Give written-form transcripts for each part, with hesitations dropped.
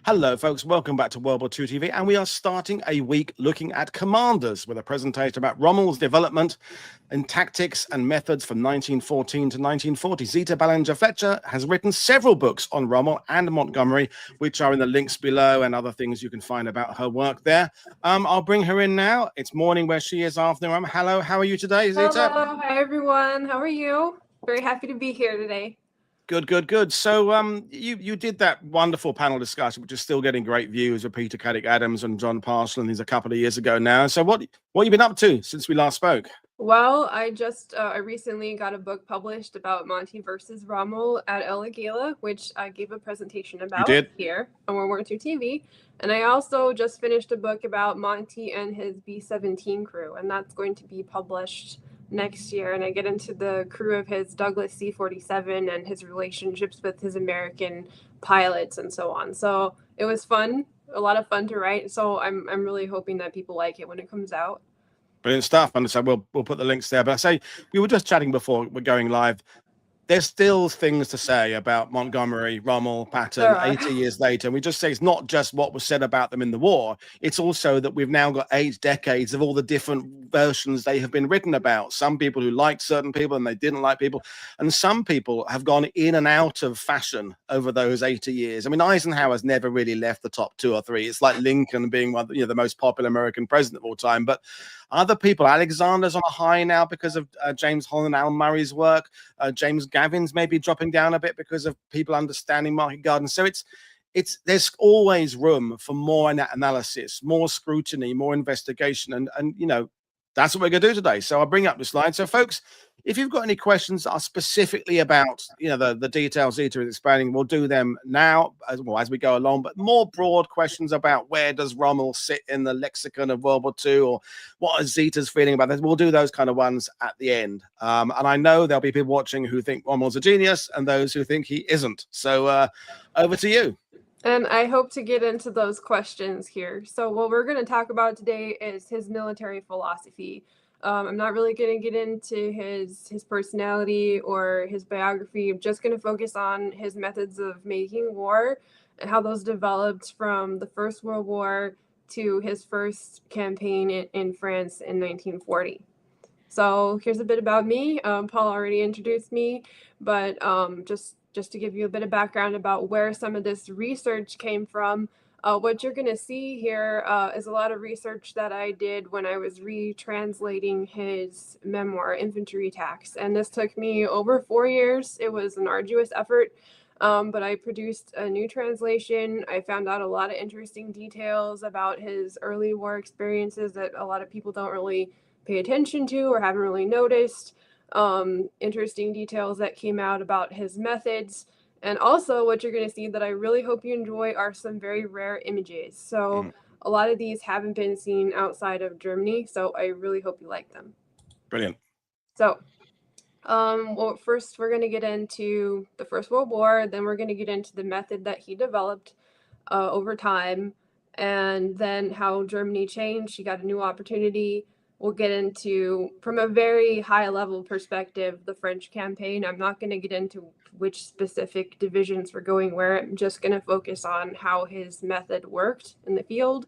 Hello, folks. Welcome back to World War II TV. And we are starting a week looking at commanders with a presentation about Rommel's development and tactics and methods from 1914 to 1940. Zita Ballinger Fletcher has written several books on Rommel and Montgomery, which are in the links below and other things you can find about her work there. I'll bring her in now. It's morning where she is, afternoon. Hello, how are you today, Zita? Hello, hi everyone. How are you? Very happy to be here today. Good. So you did that wonderful panel discussion, which is still getting great views with Peter Caddick Adams and John Parshall, and these a couple of years ago now. So what have you been up to since we last spoke? Well, I recently got a book published about Monty versus Rommel at Ella Gala, which I gave a presentation about here on World War II TV. And I also just finished a book about Monty and his B-17 crew, and that's going to be published next year. And I get into the crew of his Douglas C-47 and his relationships with his American pilots and so on. So it was fun, a lot of fun to write. So I'm really hoping that people like it when it comes out. Brilliant stuff. And so we'll put the links there. But I say we were just chatting before we're going live. There's still things to say about Montgomery, Rommel, Patton 80 years later. And we just say it's not just what was said about them in the war. It's also that we've now got 8 decades of all the different versions they have been written about. Some people who liked certain people and they didn't like people. And some people have gone in and out of fashion over those 80 years. I mean, Eisenhower's never really left the top 2 or 3. It's like Lincoln being one, the most popular American president of all time. But other people, Alexander's on a high now because of James Holland and Al Murray's work. James Gavin's maybe dropping down a bit because of people understanding market gardens. So there's always room for more analysis, more scrutiny, more investigation, and that's what we're going to do today. So I'll bring up the slide. So folks, if you've got any questions that are specifically about the details Zita is explaining, we'll do them now as we go along. But more broad questions about where does Rommel sit in the lexicon of World War II, or what is Zita's feeling about this? We'll do those kind of ones at the end. And I know there'll be people watching who think Rommel's a genius and those who think he isn't. So over to you. And I hope to get into those questions here. So what we're going to talk about today is his military philosophy. I'm not really going to get into his personality or his biography. I'm just going to focus on his methods of making war and how those developed from the First World War to his first campaign in France in 1940. So here's a bit about me. Paul already introduced me, but just to give you a bit of background about where some of this research came from, what you're going to see here is a lot of research that I did when I was retranslating his memoir, Infantry Attacks. And this took me over 4 years. It was an arduous effort, but I produced a new translation. I found out a lot of interesting details about his early war experiences that a lot of people don't really pay attention to or haven't really noticed. Interesting details that came out about his methods. And also what you're going to see that I really hope you enjoy are some very rare images. So a lot of these haven't been seen outside of Germany. So I really hope you like them. Brilliant. So well, first we're going to get into the First World War. Then we're going to get into the method that he developed over time. And then how Germany changed. He got a new opportunity. We'll get into, from a very high level perspective, the French campaign. I'm not going to get into which specific divisions were going where. I'm just going to focus on how his method worked in the field.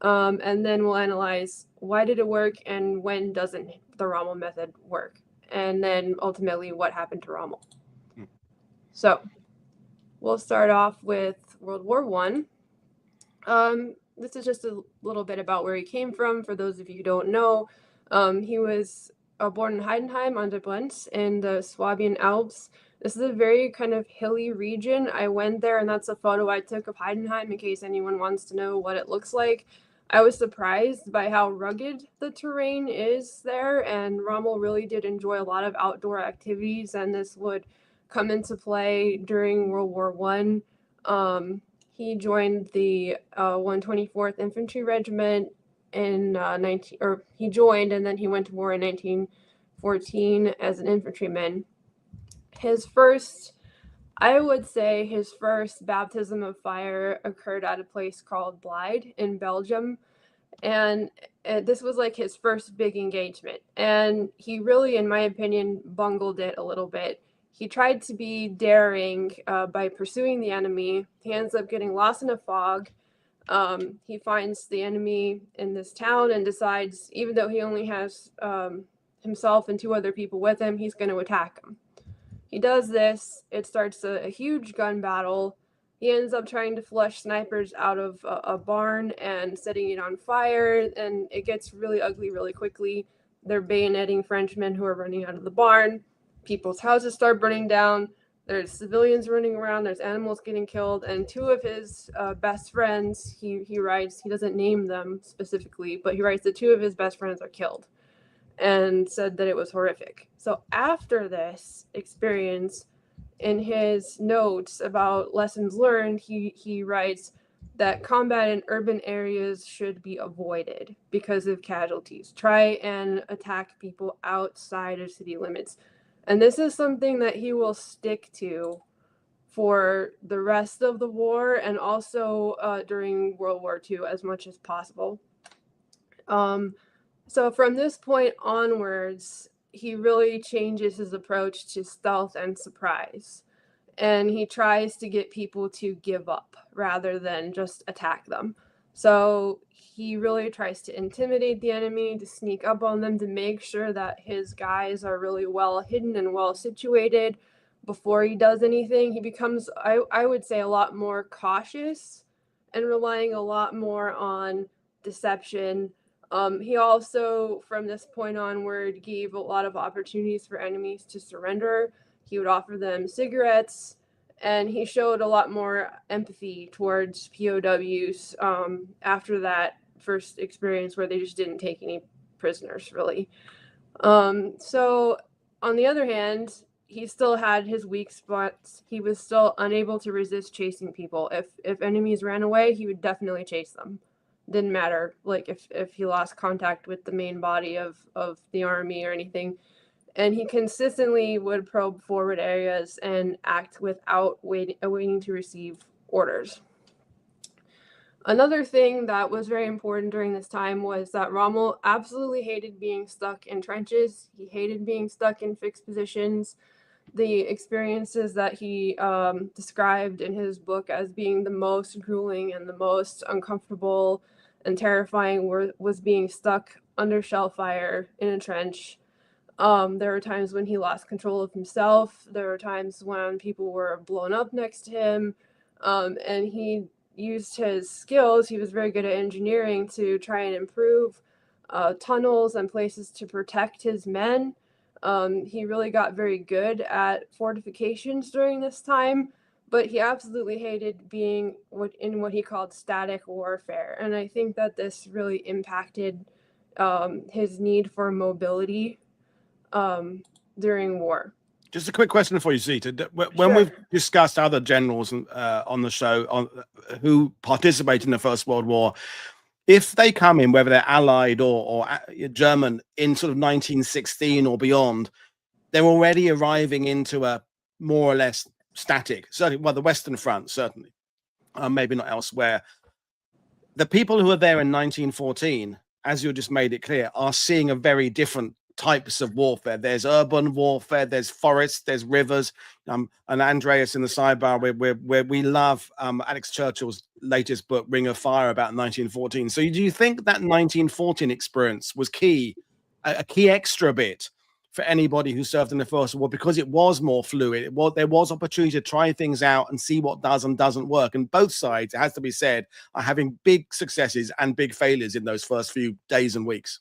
And then we'll analyze why did it work and when doesn't the Rommel method work. And then ultimately what happened to Rommel. So we'll start off with World War I. This is just a little bit about where he came from. For those of you who don't know, he was born in Heidenheim on der Brenz in the Swabian Alps. This is a very kind of hilly region. I went there, and that's a photo I took of Heidenheim in case anyone wants to know what it looks like. I was surprised by how rugged the terrain is there, and Rommel really did enjoy a lot of outdoor activities, and this would come into play during World War I. He joined the 124th Infantry Regiment in he joined and then he went to war in 1914 as an infantryman. I would say his first baptism of fire occurred at a place called Blyde in Belgium. And this was like his first big engagement. And he really, in my opinion, bungled it a little bit. He tried to be daring by pursuing the enemy. He ends up getting lost in a fog. He finds the enemy in this town and decides, even though he only has himself and 2 other people with him, he's going to attack him. He does this. It starts a huge gun battle. He ends up trying to flush snipers out of a barn and setting it on fire, and it gets really ugly really quickly. They're bayoneting Frenchmen who are running out of the barn. People's houses start burning down. There's civilians running around. There's animals getting killed. And 2 of his best friends, he writes, he doesn't name them specifically, but he writes that 2 of his best friends are killed and said that it was horrific. So after this experience, in his notes about lessons learned, he writes that combat in urban areas should be avoided because of casualties. Try and attack people outside of city limits. And this is something that he will stick to for the rest of the war and also during World War II as much as possible. So from this point onwards, he really changes his approach to stealth and surprise. And he tries to get people to give up rather than just attack them. So he really tries to intimidate the enemy, to sneak up on them, to make sure that his guys are really well hidden and well situated before he does anything. He becomes, I would say, a lot more cautious and relying a lot more on deception. He also, from this point onward, gave a lot of opportunities for enemies to surrender. He would offer them cigarettes, and he showed a lot more empathy towards POWs after that first experience where they just didn't take any prisoners, really. So, on the other hand, he still had his weak spots. He was still unable to resist chasing people. If enemies ran away, he would definitely chase them. Didn't matter, like if he lost contact with the main body of the army or anything. And he consistently would probe forward areas and act without waiting to receive orders. Another thing that was very important during this time was that Rommel absolutely hated being stuck in trenches. He hated being stuck in fixed positions. The experiences that he described in his book as being the most grueling and the most uncomfortable and terrifying was being stuck under shell fire in a trench. There were times when he lost control of himself. There were times when people were blown up next to him. And he used his skills. He was very good at engineering to try and improve tunnels and places to protect his men. He really got very good at fortifications during this time, but he absolutely hated being in what he called static warfare. And I think that this really impacted his need for mobility during war. Just a quick question for you, Zita. When Sure. we've discussed other generals on the show who participated in the First World War, if they come in, whether they're Allied or German, in sort of 1916 or beyond, they're already arriving into a more or less static, certainly, well, the Western Front, certainly, maybe not elsewhere. The people who are there in 1914, as you just made it clear, are seeing a very different types of warfare. There's urban warfare, there's forests, there's rivers. And Andreas in the sidebar, where we love Alex Churchill's latest book, Ring of Fire, about 1914. So do you think that 1914 experience was key, a key extra bit for anybody who served in the First World War, because it was more fluid? There was opportunity to try things out and see what does and doesn't work. And both sides, it has to be said, are having big successes and big failures in those first few days and weeks.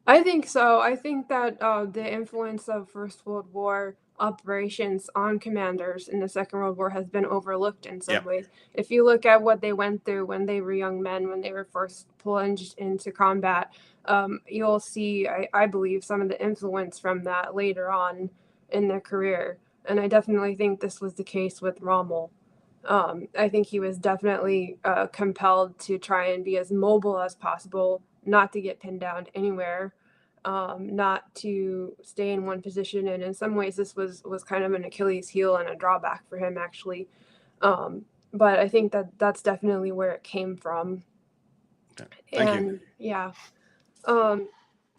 I think so. I think that the influence of First World War operations on commanders in the Second World War has been overlooked in some ways. If you look at what they went through when they were young men, when they were first plunged into combat, you'll see, I believe, some of the influence from that later on in their career. And I definitely think this was the case with Rommel. I think he was definitely compelled to try and be as mobile as possible, not to get pinned down anywhere, not to stay in one position. And in some ways, this was kind of an Achilles heel and a drawback for him, actually. But I think that that's definitely where it came from. Okay. Thank you. Yeah.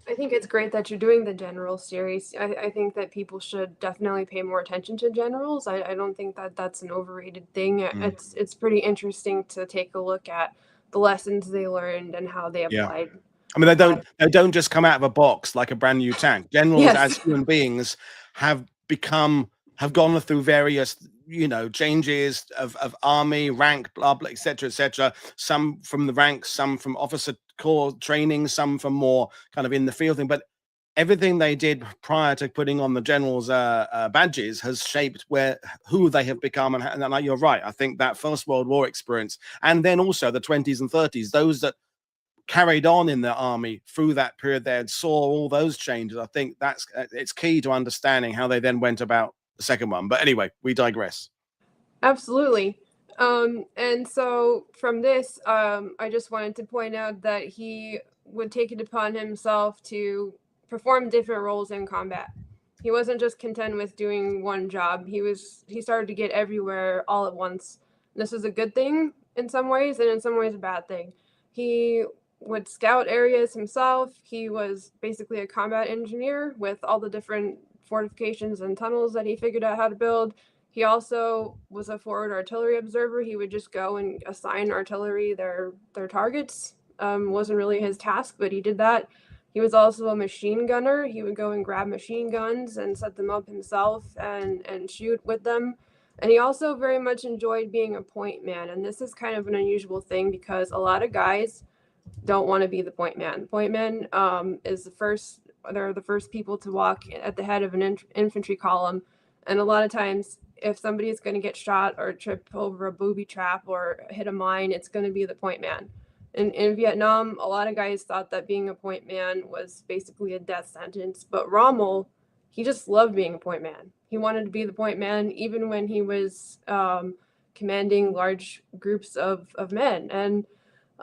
I think it's great that you're doing the general series. I think that people should definitely pay more attention to generals. I don't think that that's an overrated thing. It's pretty interesting to take a look at the lessons they learned and how they Yeah. applied. I mean, they don't just come out of a box like a brand new tank. Generals, Yes. as human beings, have gone through various, changes of army rank, blah blah, etc., etc. Some from the ranks, some from officer corps training, some from more kind of in the field thing. But everything they did prior to putting on the generals' badges has shaped who they have become. And you're right. I think that First World War experience, and then also the 20s and 30s, those that carried on in the army through that period there and saw all those changes. I think it's key to understanding how they then went about the second one. But anyway, we digress. Absolutely. And so from this, I just wanted to point out that he would take it upon himself to perform different roles in combat. He wasn't just content with doing one job. He started to get everywhere all at once. This is a good thing in some ways, and in some ways a bad thing. He would scout areas himself. He was basically a combat engineer with all the different fortifications and tunnels that he figured out how to build. He also was a forward artillery observer. He would just go and assign artillery their targets. Wasn't really his task, but he did that. He was also a machine gunner. He would go and grab machine guns and set them up himself and shoot with them. And he also very much enjoyed being a point man. And this is kind of an unusual thing because a lot of guys don't want to be the point man. Point man is they're the first people to walk at the head of an infantry column. And a lot of times, if somebody is going to get shot or trip over a booby trap or hit a mine, it's going to be the point man. In Vietnam, a lot of guys thought that being a point man was basically a death sentence. But Rommel, he just loved being a point man. He wanted to be the point man even when he was commanding large groups of men. And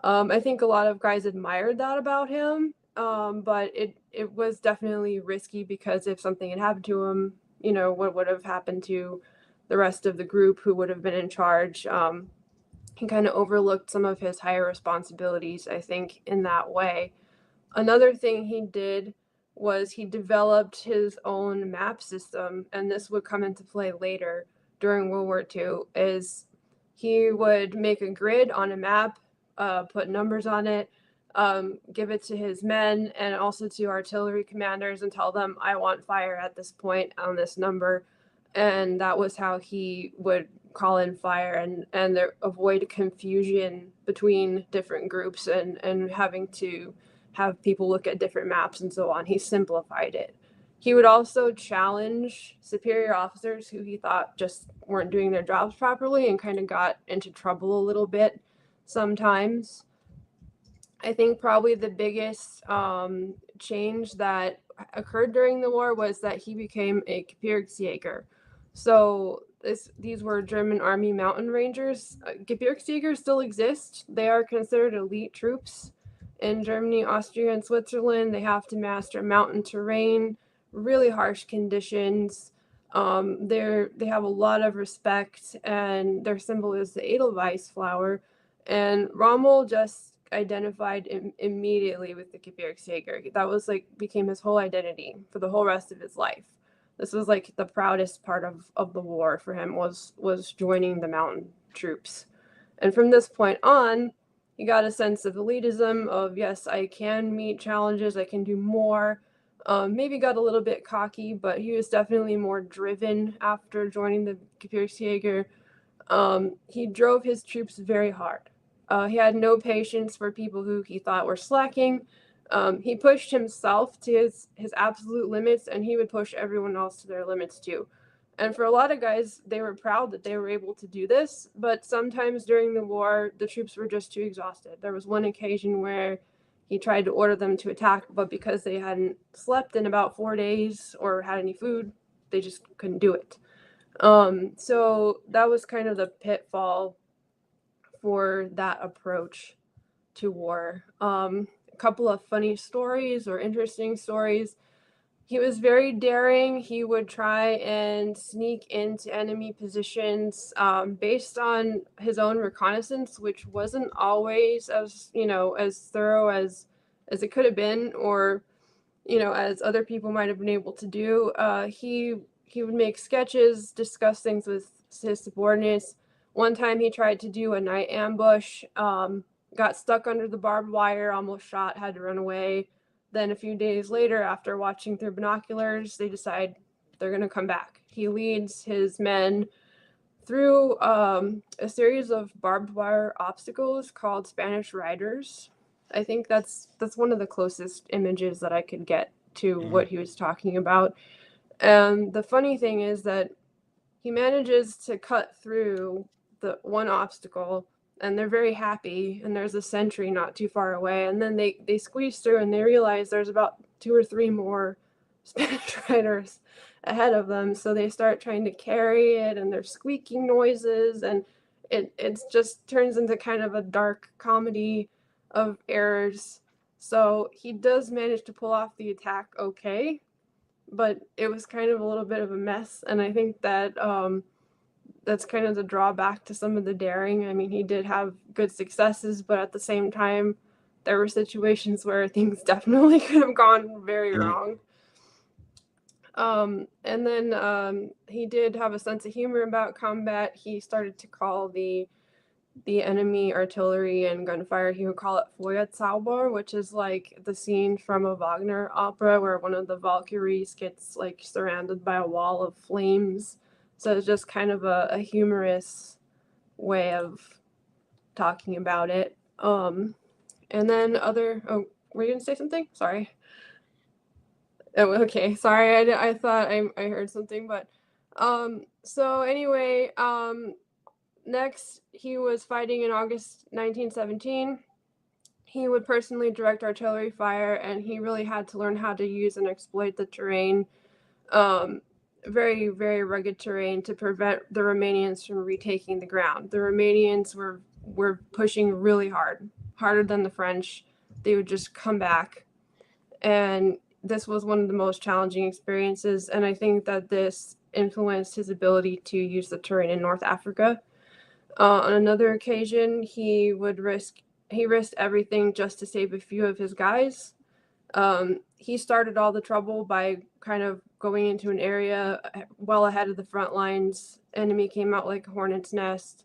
I think a lot of guys admired that about him. But it was definitely risky because if something had happened to him, what would have happened to the rest of the group who would have been in charge. He kind of overlooked some of his higher responsibilities, I think, in that way. Another thing he did was he developed his own map system, and this would come into play later during World War II, is he would make a grid on a map, put numbers on it, give it to his men and also to artillery commanders and tell them, I want fire at this point on this number. And that was how he would call in fire and avoid confusion between different groups and having to have people look at different maps and so on. He simplified it. He would also challenge superior officers who he thought just weren't doing their jobs properly and kind of got into trouble a little bit sometimes. I think probably the biggest change that occurred during the war was that he became a Gebirgsjäger. So these were German army mountain rangers. Gebirgsjägers still exist. They are considered elite troops in Germany, Austria, and Switzerland. They have to master mountain terrain, really harsh conditions. They have a lot of respect, and their symbol is the Edelweiss flower. And Rommel just identified immediately with the Gebirgsjäger. That was became his whole identity for the whole rest of his life. This was the proudest part of the war for him was joining the mountain troops. And from this point on, he got a sense of elitism of, yes, I can meet challenges, I can do more. Maybe got a little bit cocky, but he was definitely more driven after joining the Gebirgsjäger. He drove his troops very hard. He had no patience for people who he thought were slacking. He pushed himself to his absolute limits, and he would push everyone else to their limits too. And for a lot of guys, they were proud that they were able to do this, but sometimes during the war, the troops were just too exhausted. There was one occasion where he tried to order them to attack, but because they hadn't slept in about 4 days or had any food, they just couldn't do it. So that was kind of the pitfall for that approach to war. A couple of funny stories or interesting stories. He was very daring. He would try and sneak into enemy positions based on his own reconnaissance, which wasn't always as thorough as it could have been, or as other people might have been able to do. He would make sketches, discuss things with his subordinates. One time he tried to do a night ambush, got stuck under the barbed wire, almost shot, had to run away. Then a few days later, after watching through binoculars, they decide they're going to come back. He leads his men through a series of barbed wire obstacles called Spanish Riders. I think that's one of the closest images that I could get to what he was talking about. And the funny thing is that he manages to cut through the one obstacle, and they're very happy, and there's a sentry not too far away, and then they squeeze through and they realize there's about 2 or 3 more Spanish riders ahead of them, so they start trying to carry it, and there's squeaking noises, and it just turns into kind of a dark comedy of errors. So he does manage to pull off the attack okay, but it was kind of a little bit of a mess, and I think that that's kind of the drawback to some of the daring. I mean, he did have good successes, but at the same time, there were situations where things definitely could have gone very wrong. And then he did have a sense of humor about combat. He started to call the enemy artillery and gunfire, he would call it Feuerzauber, which is like the scene from a Wagner opera where one of the Valkyries gets like surrounded by a wall of flames. So it's just kind of a humorous way of talking about it. And then were you gonna say something? Sorry. Oh, okay. Sorry, I thought I heard something, but so anyway, next, he was fighting in August 1917. He would personally direct artillery fire, and he really had to learn how to use and exploit the terrain, very, very rugged terrain, to prevent the Romanians from retaking the ground. The Romanians were pushing really hard, harder than the French. They would just come back, and this was one of the most challenging experiences, and I think that this influenced his ability to use the terrain in North Africa. On another occasion, he risked everything just to save a few of his guys. He started all the trouble by kind of going into an area well ahead of the front lines. Enemy came out like a hornet's nest,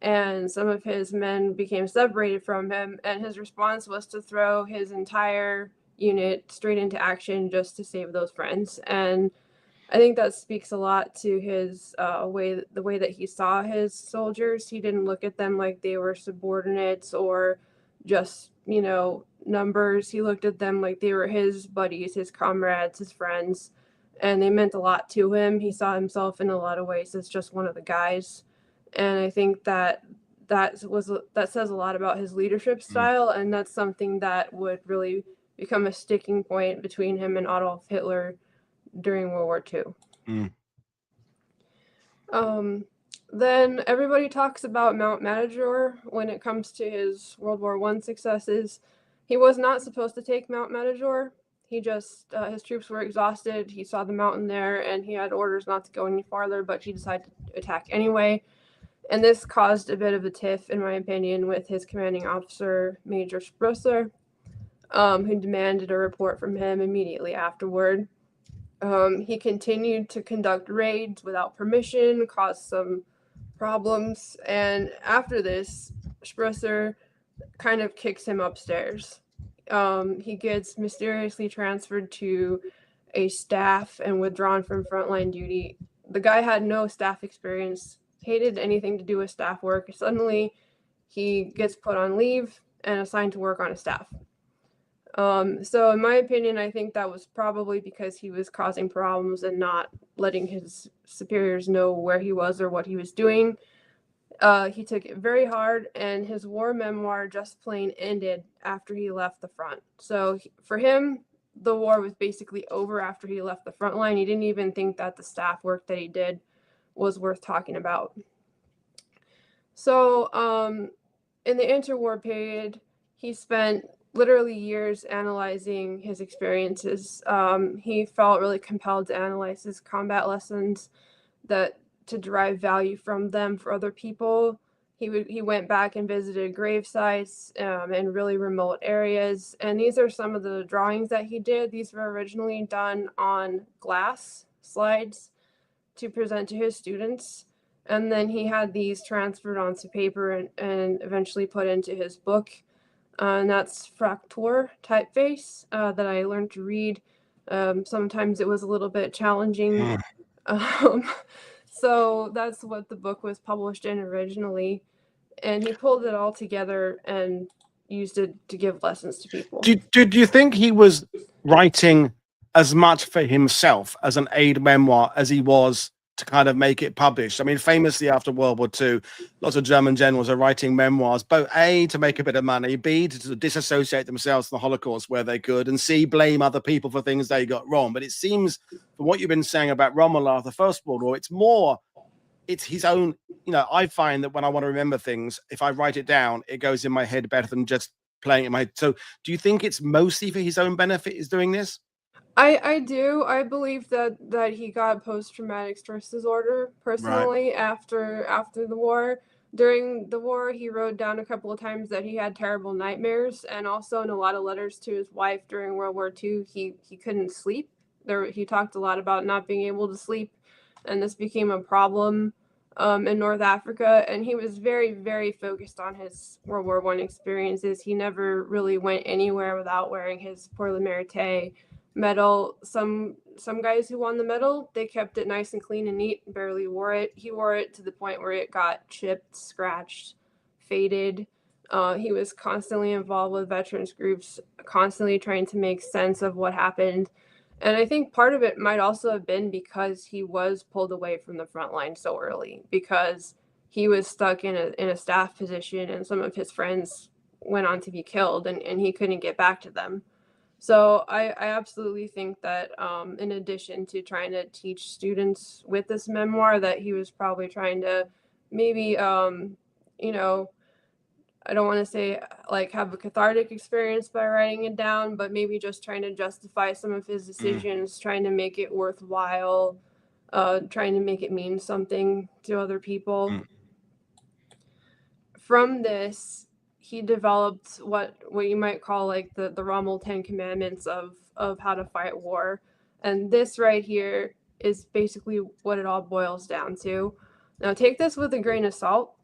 and some of his men became separated from him, and his response was to throw his entire unit straight into action just to save those friends. And I think that speaks a lot to his the way that he saw his soldiers. He didn't look at them like they were subordinates or just, numbers. He looked at them like they were his buddies, his comrades, his friends, and they meant a lot to him. He saw himself in a lot of ways as just one of the guys. And I think that says a lot about his leadership style, and that's something that would really become a sticking point between him and Adolf Hitler during World War II. Then everybody talks about Mount Matajur when it comes to his World War I successes. He was not supposed to take Mount Matajur. He just, his troops were exhausted. He saw the mountain there, and he had orders not to go any farther, but he decided to attack anyway. And this caused a bit of a tiff, in my opinion, with his commanding officer, Major Sproesser, who demanded a report from him immediately afterward. He continued to conduct raids without permission, caused some problems, and after this, Sproesser kind of kicks him upstairs. He gets mysteriously transferred to a staff and withdrawn from frontline duty. The guy had no staff experience, hated anything to do with staff work. Suddenly, he gets put on leave and assigned to work on a staff. So in my opinion, I think that was probably because he was causing problems and not letting his superiors know where he was or what he was doing. He took it very hard, and his war memoir just plain ended after he left the front. So for him, the war was basically over after he left the front line. He didn't even think that the staff work that he did was worth talking about. So in the interwar period, he spent literally years analyzing his experiences. He felt really compelled to analyze his combat lessons, to derive value from them for other people. He went back and visited grave sites in really remote areas. And these are some of the drawings that he did. These were originally done on glass slides to present to his students. And then he had these transferred onto paper and eventually put into his book. And that's Fraktur typeface that I learned to read. Sometimes it was a little bit challenging. So that's what the book was published in originally. And he pulled it all together and used it to give lessons to people. Do you think he was writing as much for himself as an aid memoir as he was to kind of make it published? I mean, famously after World War II, lots of German generals are writing memoirs, both A, to make a bit of money, B, to disassociate themselves from the Holocaust where they could, and C, blame other people for things they got wrong. But it seems, from what you've been saying about Rommel after the First World War, it's his own, I find that when I want to remember things, if I write it down, it goes in my head better than just playing it in my head. So do you think it's mostly for his own benefit he's doing this? I do. I believe that he got post-traumatic stress disorder personally after the war. During the war, he wrote down a couple of times that he had terrible nightmares, and also in a lot of letters to his wife during World War II, he couldn't sleep. He talked a lot about not being able to sleep, and this became a problem in North Africa. And he was very, very focused on his World War I experiences. He never really went anywhere without wearing his Pour le Mérite medal. Some guys who won the medal, they kept it nice and clean and neat, barely wore it. He wore it to the point where it got chipped, scratched, faded. He was constantly involved with veterans groups, constantly trying to make sense of what happened. And I think part of it might also have been because he was pulled away from the front line so early, because he was stuck in a staff position and some of his friends went on to be killed, and he couldn't get back to them. So I absolutely think that in addition to trying to teach students with this memoir, that he was probably trying to maybe, I don't want to say like have a cathartic experience by writing it down, but maybe just trying to justify some of his decisions, trying to make it worthwhile, trying to make it mean something to other people. From this, he developed what you might call like the Rommel 10 Commandments of how to fight war. And this right here is basically what it all boils down to. Now take this with a grain of salt.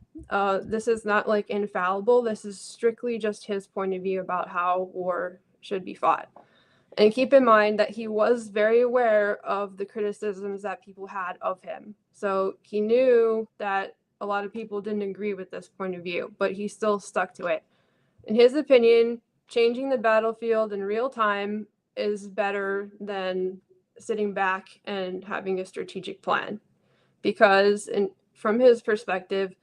This is not like infallible. This is strictly just his point of view about how war should be fought. And keep in mind that he was very aware of the criticisms that people had of him. So he knew that a lot of people didn't agree with this point of view, but he still stuck to it. In his opinion, changing the battlefield in real time is better than sitting back and having a strategic plan. Because from his perspective,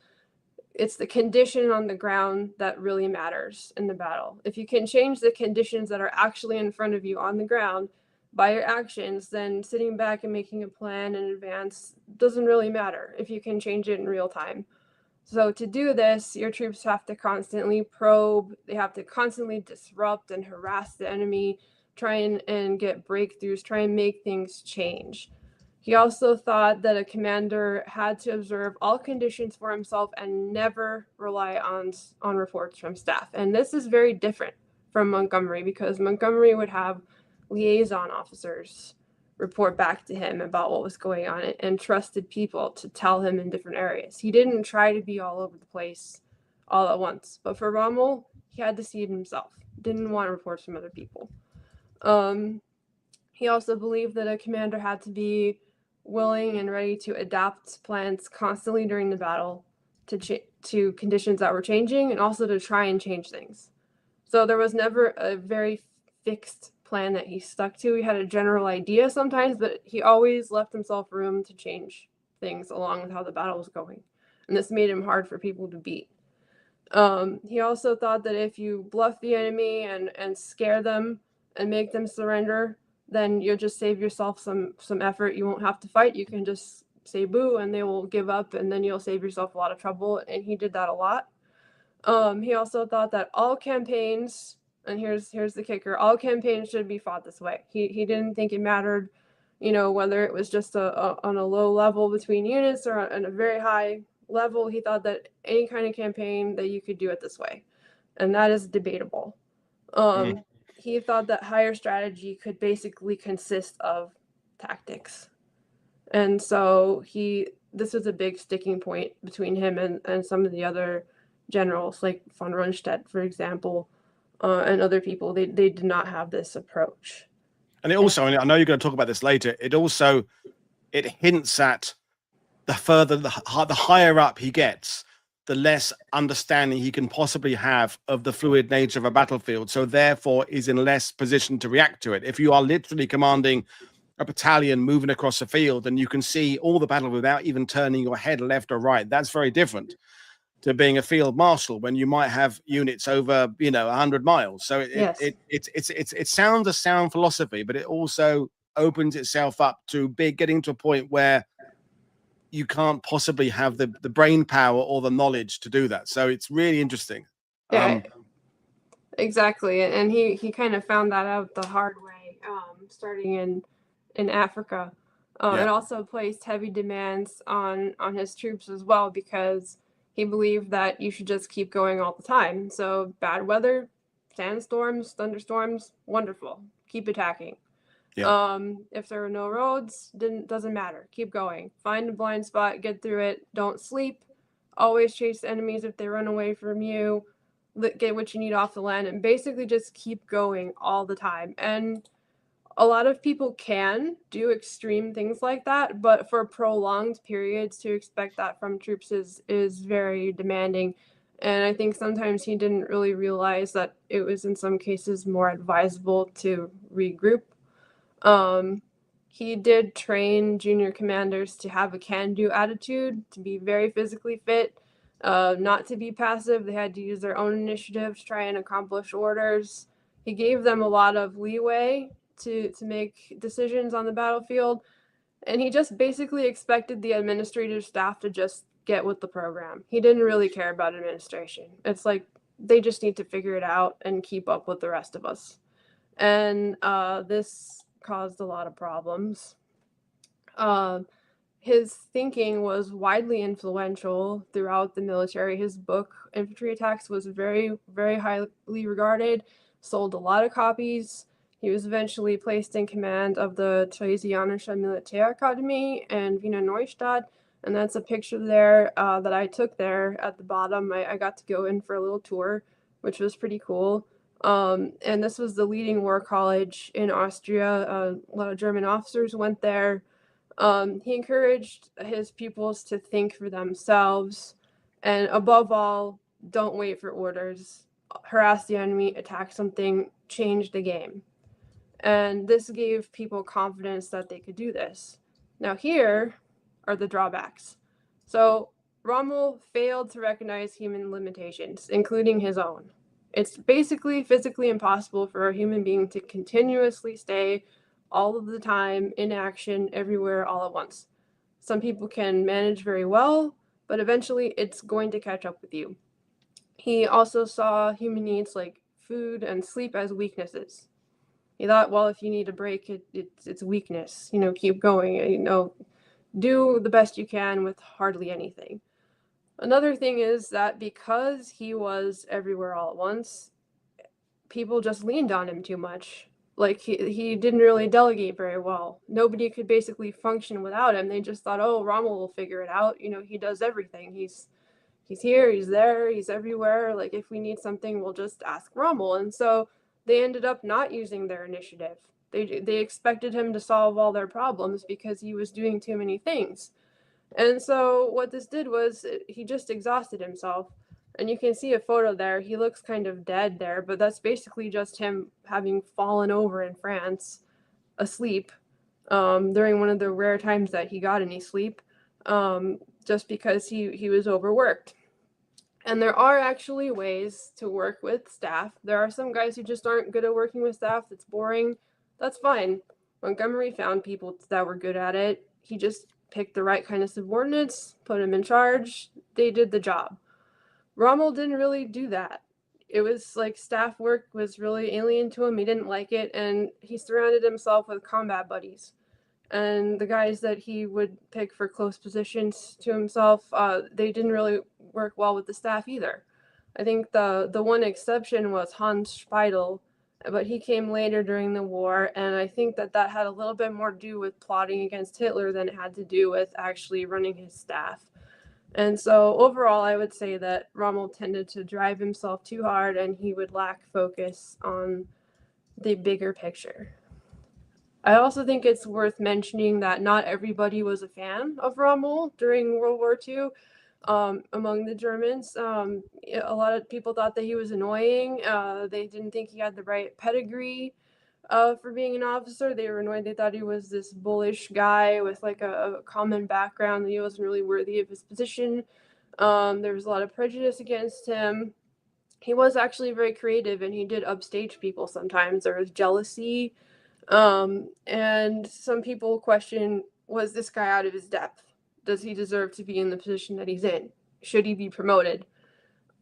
it's the condition on the ground that really matters in the battle. If you can change the conditions that are actually in front of you on the ground by your actions, then sitting back and making a plan in advance doesn't really matter if you can change it in real time. So to do this, your troops have to constantly probe, they have to constantly disrupt and harass the enemy, try and get breakthroughs, try and make things change. He also thought that a commander had to observe all conditions for himself and never rely on reports from staff. And this is very different from Montgomery, because Montgomery would have liaison officers report back to him about what was going on and trusted people to tell him in different areas. He didn't try to be all over the place all at once. But for Rommel, he had to see it himself. Didn't want reports from other people. He also believed that a commander had to be willing and ready to adapt plans constantly during the battle to conditions that were changing, and also to try and change things. So there was never a very fixed plan that he stuck to. He had a general idea sometimes, but he always left himself room to change things along with how the battle was going. And this made him hard for people to beat. He also thought that if you bluff the enemy and scare them and make them surrender, then you'll just save yourself some effort. You won't have to fight. You can just say boo and they will give up, and then you'll save yourself a lot of trouble. And he did that a lot. He also thought that all campaigns, and here's the kicker, all campaigns should be fought this way. He didn't think it mattered, whether it was just on a low level between units or on a very high level, he thought that any kind of campaign that you could do it this way, and that is debatable. He thought that higher strategy could basically consist of tactics. And so this was a big sticking point between him and some of the other generals, like von Rundstedt, for example, and other people. They did not have this approach. And it also, I know you're going to talk about this later, it hints at the higher up he gets, the less understanding he can possibly have of the fluid nature of a battlefield. So therefore is in less position to react to it. If you are literally commanding a battalion moving across the field and you can see all the battle without even turning your head left or right, that's very different to being a field marshal when you might have units over 100 miles. So it sounds a sound philosophy, but it also opens itself up to getting to a point where you can't possibly have the brain power or the knowledge to do that. So it's really interesting. Yeah, exactly. And he kind of found that out the hard way, starting in Africa. It also placed heavy demands on his troops as well, because he believed that you should just keep going all the time. So bad weather, sandstorms, thunderstorms, wonderful. Keep attacking. Yeah. If there are no roads, doesn't matter. Keep going. Find a blind spot, get through it. Don't sleep. Always chase enemies if they run away from you. Get what you need off the land, and basically just keep going all the time. And a lot of people can do extreme things like that, but for prolonged periods, to expect that from troops is very demanding. And I think sometimes he didn't really realize that it was in some cases more advisable to regroup. He did train junior commanders to have a can-do attitude, to be very physically fit, not to be passive. They had to use their own initiative to try and accomplish orders. He gave them a lot of leeway to make decisions on the battlefield, and he just basically expected the administrative staff to just get with the program. He didn't really care about administration. It's like they just need to figure it out and keep up with the rest of us. And this caused a lot of problems. His thinking was widely influential throughout the military. His book, Infantry Attacks, was very, very highly regarded, sold a lot of copies. He was eventually placed in command of the Theresianische Militärakademie in Wiener Neustadt, and that's a picture there that I took there at the bottom. I got to go in for a little tour, which was pretty cool. And this was the leading war college in Austria. A lot of German officers went there. He encouraged his pupils to think for themselves, and above all, don't wait for orders. Harass the enemy, attack something, change the game. And this gave people confidence that they could do this. Now here are the drawbacks. So Rommel failed to recognize human limitations, including his own. It's basically physically impossible for a human being to continuously stay all of the time in action everywhere all at once. Some people can manage very well, but eventually it's going to catch up with you. He also saw human needs like food and sleep as weaknesses. He thought, well, if you need a break, it's weakness. Keep going. Do the best you can with hardly anything. Another thing is that because he was everywhere all at once, people just leaned on him too much. Like he didn't really delegate very well. Nobody could basically function without him. They just thought, oh, Rommel will figure it out. He does everything. He's here, he's there, he's everywhere. Like if we need something, we'll just ask Rommel. And so they ended up not using their initiative. They expected him to solve all their problems because he was doing too many things. And so what this did was he just exhausted himself. And you can see a photo there. He looks kind of dead there, but that's basically just him having fallen over in France, asleep, during one of the rare times that he got any sleep, just because he was overworked. And there are actually ways to work with staff. There are some guys who just aren't good at working with staff. It's boring. That's fine. Montgomery found people that were good at it. He just picked the right kind of subordinates, put them in charge. They did the job. Rommel didn't really do that. It was like staff work was really alien to him. He didn't like it, and he surrounded himself with combat buddies. and the guys that he would pick for close positions to himself, they didn't really work well with the staff either. I think the one exception was Hans Speidel, but he came later during the war, and I think that had a little bit more to do with plotting against Hitler than it had to do with actually running his staff. And so overall, I would say that Rommel tended to drive himself too hard, and he would lack focus on the bigger picture. I also think it's worth mentioning that not everybody was a fan of Rommel during World War II. Among the Germans, a lot of people thought that he was annoying. They didn't think he had the right pedigree for being an officer. They were annoyed. They thought he was this bullish guy with like a common background, that he wasn't really worthy of his position. There was a lot of prejudice against him. He was actually very creative, and he did upstage people sometimes. There was jealousy. And some people question, was this guy out of his depth? Does he deserve to be in the position that he's in? Should he be promoted?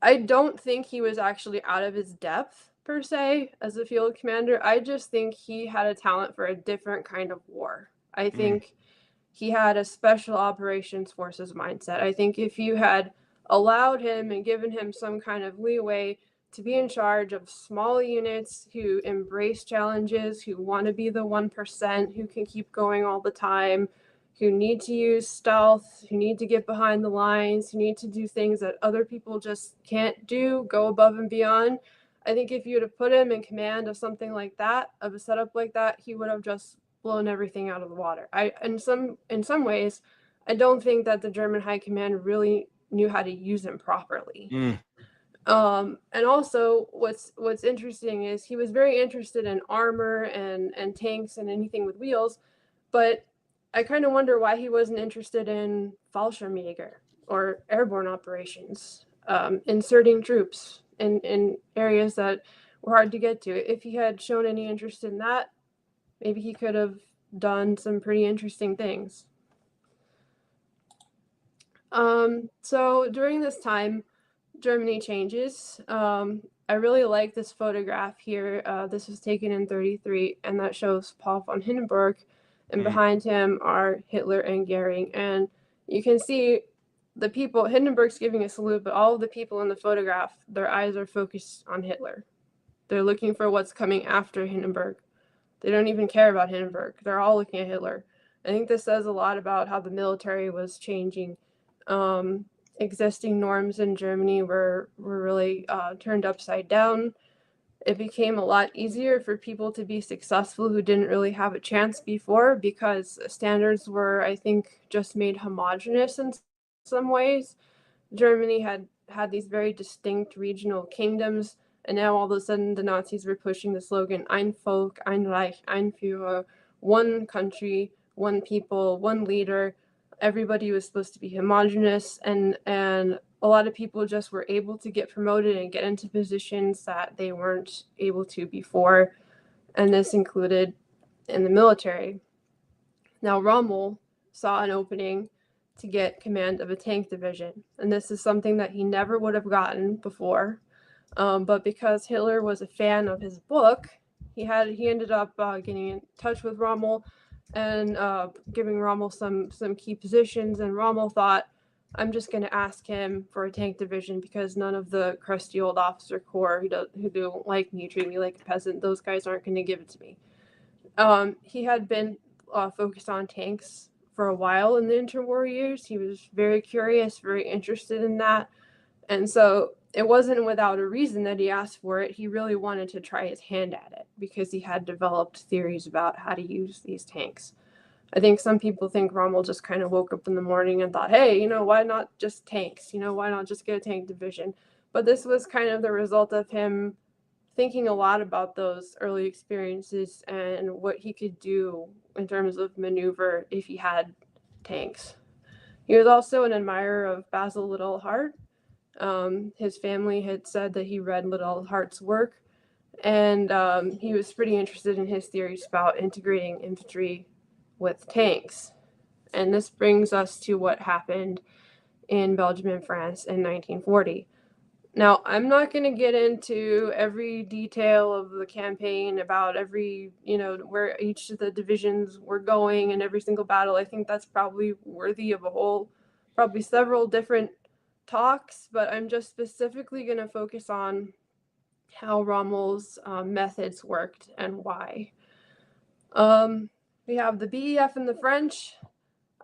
I don't think he was actually out of his depth, per se, as a field commander. I just think he had a talent for a different kind of war. I think he had a special operations forces mindset. I think if you had allowed him and given him some kind of leeway to be in charge of small units who embrace challenges, who want to be the 1%, who can keep going all the time, who need to use stealth, who need to get behind the lines, who need to do things that other people just can't do, go above and beyond. I think if you would have put him in command of something like that, of a setup like that, he would have just blown everything out of the water. In some ways, I don't think that the German high command really knew how to use him properly. And also, what's interesting is he was very interested in armor and tanks and anything with wheels, but I kind of wonder why he wasn't interested in Fallschirmjäger or airborne operations, inserting troops in areas that were hard to get to. If he had shown any interest in that, maybe he could have done some pretty interesting things. So during this time, Germany changes. I really like this photograph here. This was taken in 1933, and that shows Paul von Hindenburg, and behind him are Hitler and Goering. And you can see the people, Hindenburg's giving a salute, but all of the people in the photograph, their eyes are focused on Hitler. They're looking for what's coming after Hindenburg. They don't even care about Hindenburg. They're all looking at Hitler. I think this says a lot about how the military was changing. Existing norms in Germany were really turned upside down. It became a lot easier for people to be successful who didn't really have a chance before, because standards were, I think, just made homogenous in some ways. Germany had these very distinct regional kingdoms, and now all of a sudden the Nazis were pushing the slogan Ein Volk, ein Reich, ein Führer, one country, one people, one leader. Everybody was supposed to be homogenous, and a lot of people just were able to get promoted and get into positions that they weren't able to before, and this included in the military. Now, Rommel saw an opening to get command of a tank division, and this is something that he never would have gotten before, but because Hitler was a fan of his book, he ended up getting in touch with Rommel and giving Rommel some key positions, and Rommel thought, I'm just going to ask him for a tank division, because none of the crusty old officer corps who don't like me, treat me like a peasant, those guys aren't going to give it to me. He had been focused on tanks for a while in the interwar years. He was very curious, very interested in that, and so it wasn't without a reason that he asked for it. He really wanted to try his hand at it, because he had developed theories about how to use these tanks. I think some people think Rommel just kind of woke up in the morning and thought, hey, why not just tanks? Why not just get a tank division? But this was kind of the result of him thinking a lot about those early experiences and what he could do in terms of maneuver if he had tanks. He was also an admirer of Basil Liddell-Hart. His family had said that he read Liddell-Hart's work, and he was pretty interested in his theories about integrating infantry with tanks. And this brings us to what happened in Belgium and France in 1940. Now, I'm not going to get into every detail of the campaign about every, where each of the divisions were going and every single battle. I think that's probably worthy of probably several different talks, but I'm just specifically going to focus on how Rommel's methods worked and why. We have the BEF and the French.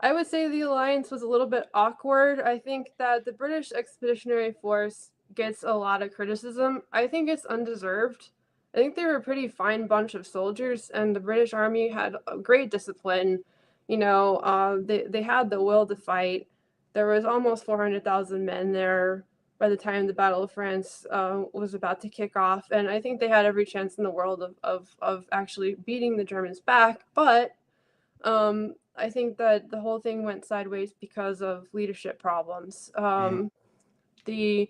I would say the alliance was a little bit awkward. I think that the British Expeditionary Force gets a lot of criticism. I think it's undeserved. I think they were a pretty fine bunch of soldiers, and the British Army had a great discipline. They had the will to fight. There was almost 400,000 men there by the time the Battle of France was about to kick off, and I think they had every chance in the world of actually beating the Germans back. But I think that the whole thing went sideways because of leadership problems. The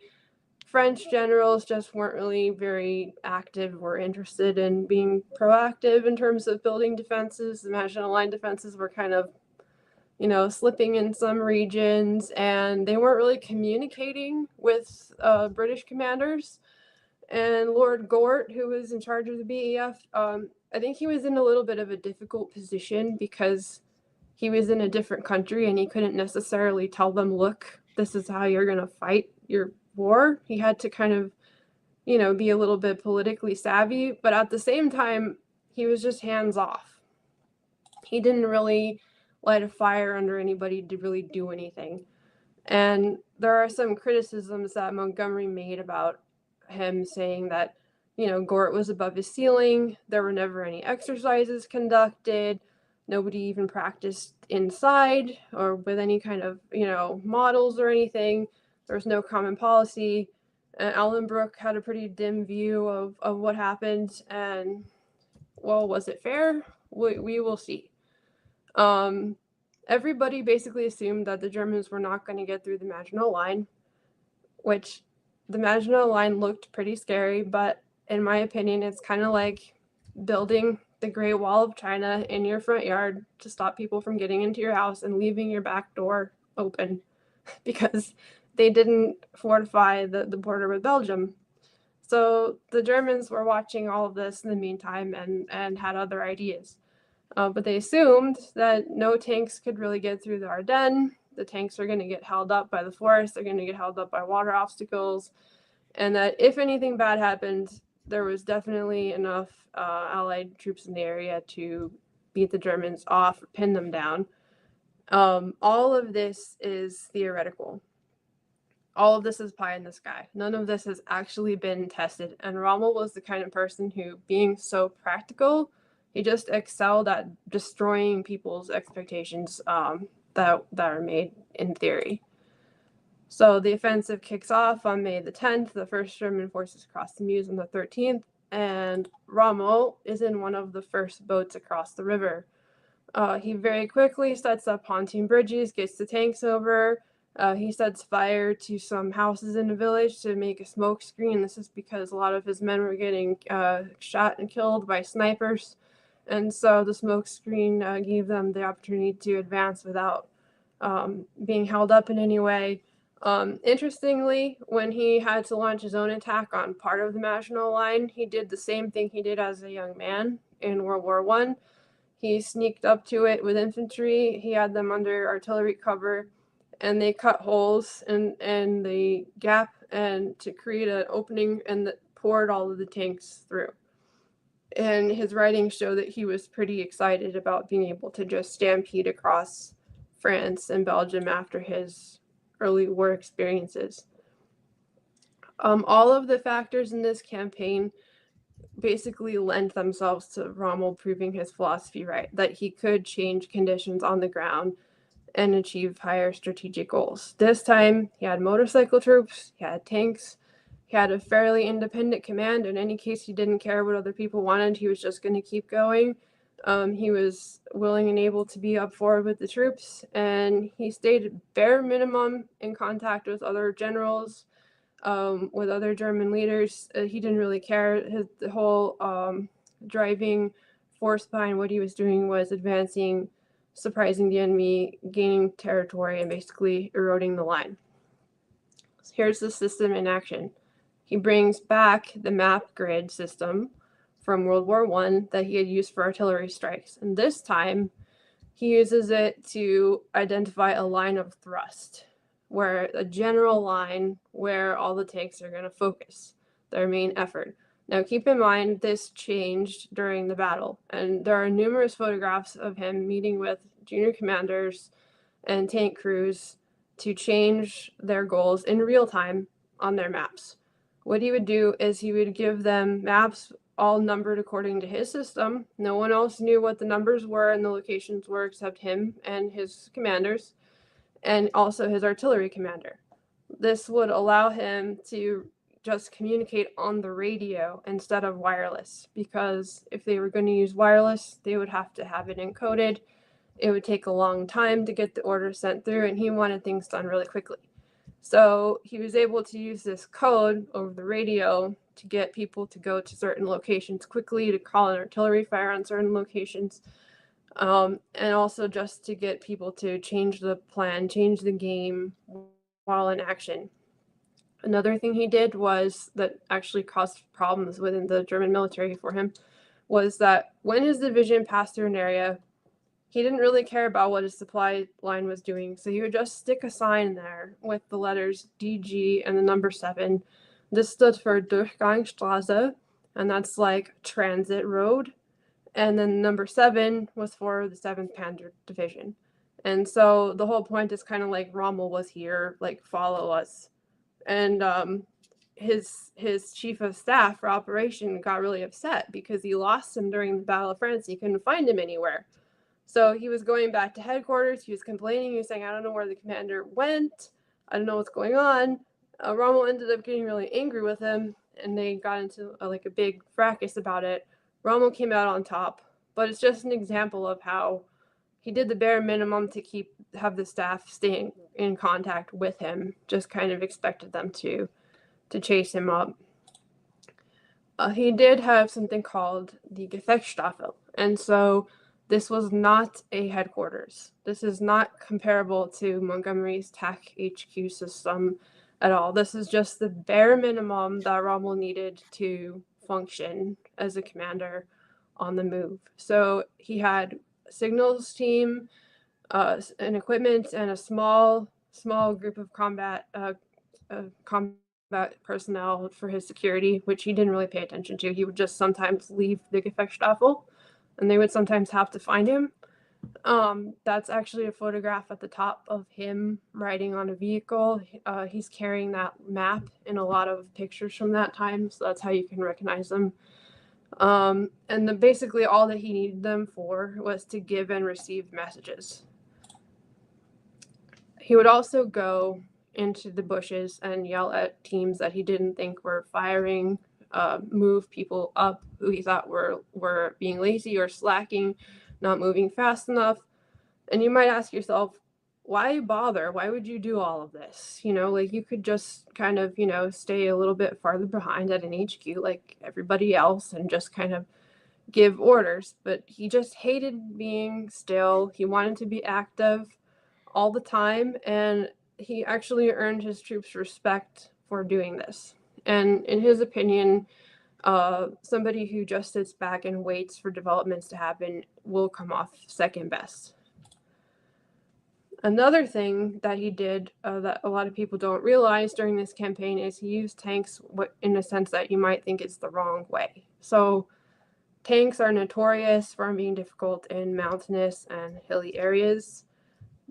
French generals just weren't really very active or interested in being proactive in terms of building defenses. The Maginot Line defenses were kind of, slipping in some regions, and they weren't really communicating with British commanders. And Lord Gort, who was in charge of the BEF, I think he was in a little bit of a difficult position because he was in a different country and he couldn't necessarily tell them, look, this is how you're going to fight your war. He had to kind of, be a little bit politically savvy, but at the same time, he was just hands off. He didn't really light a fire under anybody to really do anything. And there are some criticisms that Montgomery made about him, saying that, Gort was above his ceiling. There were never any exercises conducted. Nobody even practiced inside or with any kind of, models or anything. There was no common policy. And Allenbrook had a pretty dim view of what happened. And, well, was it fair? We will see. Everybody basically assumed that the Germans were not going to get through the Maginot Line, which the Maginot Line looked pretty scary, but in my opinion, it's kind of like building the Great Wall of China in your front yard to stop people from getting into your house and leaving your back door open because they didn't fortify the border with Belgium. So the Germans were watching all of this in the meantime and had other ideas. But they assumed that no tanks could really get through the Ardennes. The tanks are going to get held up by the forest. They're going to get held up by water obstacles. And that if anything bad happened, there was definitely enough Allied troops in the area to beat the Germans off or pin them down. All of this is theoretical. All of this is pie in the sky. None of this has actually been tested. And Rommel was the kind of person who, being so practical, he just excelled at destroying people's expectations that are made in theory. So the offensive kicks off on May the 10th. The first German forces cross the Meuse on the 13th, and Rommel is in one of the first boats across the river. He very quickly sets up pontoon bridges, gets the tanks over. He sets fire to some houses in the village to make a smoke screen. This is because a lot of his men were getting shot and killed by snipers. And so the smoke screen gave them the opportunity to advance without being held up in any way. Interestingly, when he had to launch his own attack on part of the Maginot Line, he did the same thing he did as a young man in World War I. He sneaked up to it with infantry. He had them under artillery cover, and they cut holes in the gap and to create an opening, and that poured all of the tanks through. And his writings show that he was pretty excited about being able to just stampede across France and Belgium after his early war experiences. All of the factors in this campaign basically lend themselves to Rommel proving his philosophy right, that he could change conditions on the ground and achieve higher strategic goals. This time, he had motorcycle troops, he had tanks, he had a fairly independent command. In any case, he didn't care what other people wanted. He was just going to keep going. He was willing and able to be up forward with the troops, and he stayed bare minimum in contact with other generals, with other German leaders. He didn't really care. The whole driving force behind what he was doing was advancing, surprising the enemy, gaining territory, and basically eroding the line. So here's the system in action. he brings back the map grid system from World War I that he had used for artillery strikes. And this time, he uses it to identify a line of thrust, where a general line where all the tanks are going to focus their main effort. Now, keep in mind, this changed during the battle, and there are numerous photographs of him meeting with junior commanders and tank crews to change their goals in real time on their maps. What he would do is he would give them maps all numbered according to his system. No one else knew what the numbers were and the locations were except him and his commanders, and also his artillery commander. This would allow him to just communicate on the radio instead of wireless, because if they were going to use wireless, they would have to have it encoded. It would take a long time to get the order sent through, and he wanted things done really quickly. So he was able to use this code over the radio to get people to go to certain locations quickly, to call an artillery fire on certain locations, and also just to get people to change the plan, change the game while in action. Another thing he did was that actually caused problems within the German military for him was that when his division passed through an area, he didn't really care about what his supply line was doing, so he would just stick a sign there with the letters DG and the number 7. This stood for Durchgangsstraße, and that's like transit road. And then number 7 was for the 7th Panzer Division. And so the whole point is kind of like Rommel was here, like follow us. And his chief of staff for operation got really upset because he lost him during the Battle of France. He couldn't find him anywhere. So he was going back to headquarters. He was complaining. He was saying, I don't know where the commander went. I don't know what's going on. Rommel ended up getting really angry with him, and they got into a big fracas about it. Rommel came out on top, but it's just an example of how he did the bare minimum to have the staff stay in contact with him. Just kind of expected them to chase him up. He did have something called the Gefechtsstaffel, and so this was not a headquarters. This is not comparable to Montgomery's TAC HQ system at all. This is just the bare minimum that Rommel needed to function as a commander on the move. So he had a signals team, an equipment, and a small group of combat personnel for his security, which he didn't really pay attention to. He would just sometimes leave the Gefechtsstaffel, and they would sometimes have to find him. That's actually a photograph at the top of him riding on a vehicle. He's carrying that map in a lot of pictures from that time, so that's how you can recognize them. And basically all that he needed them for was to give and receive messages. He would also go into the bushes and yell at teams that he didn't think were firing, move people up who he thought were being lazy or slacking, not moving fast enough. And you might ask yourself, why bother? Why would you do all of this? You could just kind of, stay a little bit farther behind at an HQ like everybody else and just kind of give orders. But he just hated being still. He wanted to be active all the time, and he actually earned his troops respect for doing this. And in his opinion, somebody who just sits back and waits for developments to happen will come off second best. Another thing that he did that a lot of people don't realize during this campaign is he used tanks in a sense that you might think is the wrong way. So tanks are notorious for being difficult in mountainous and hilly areas.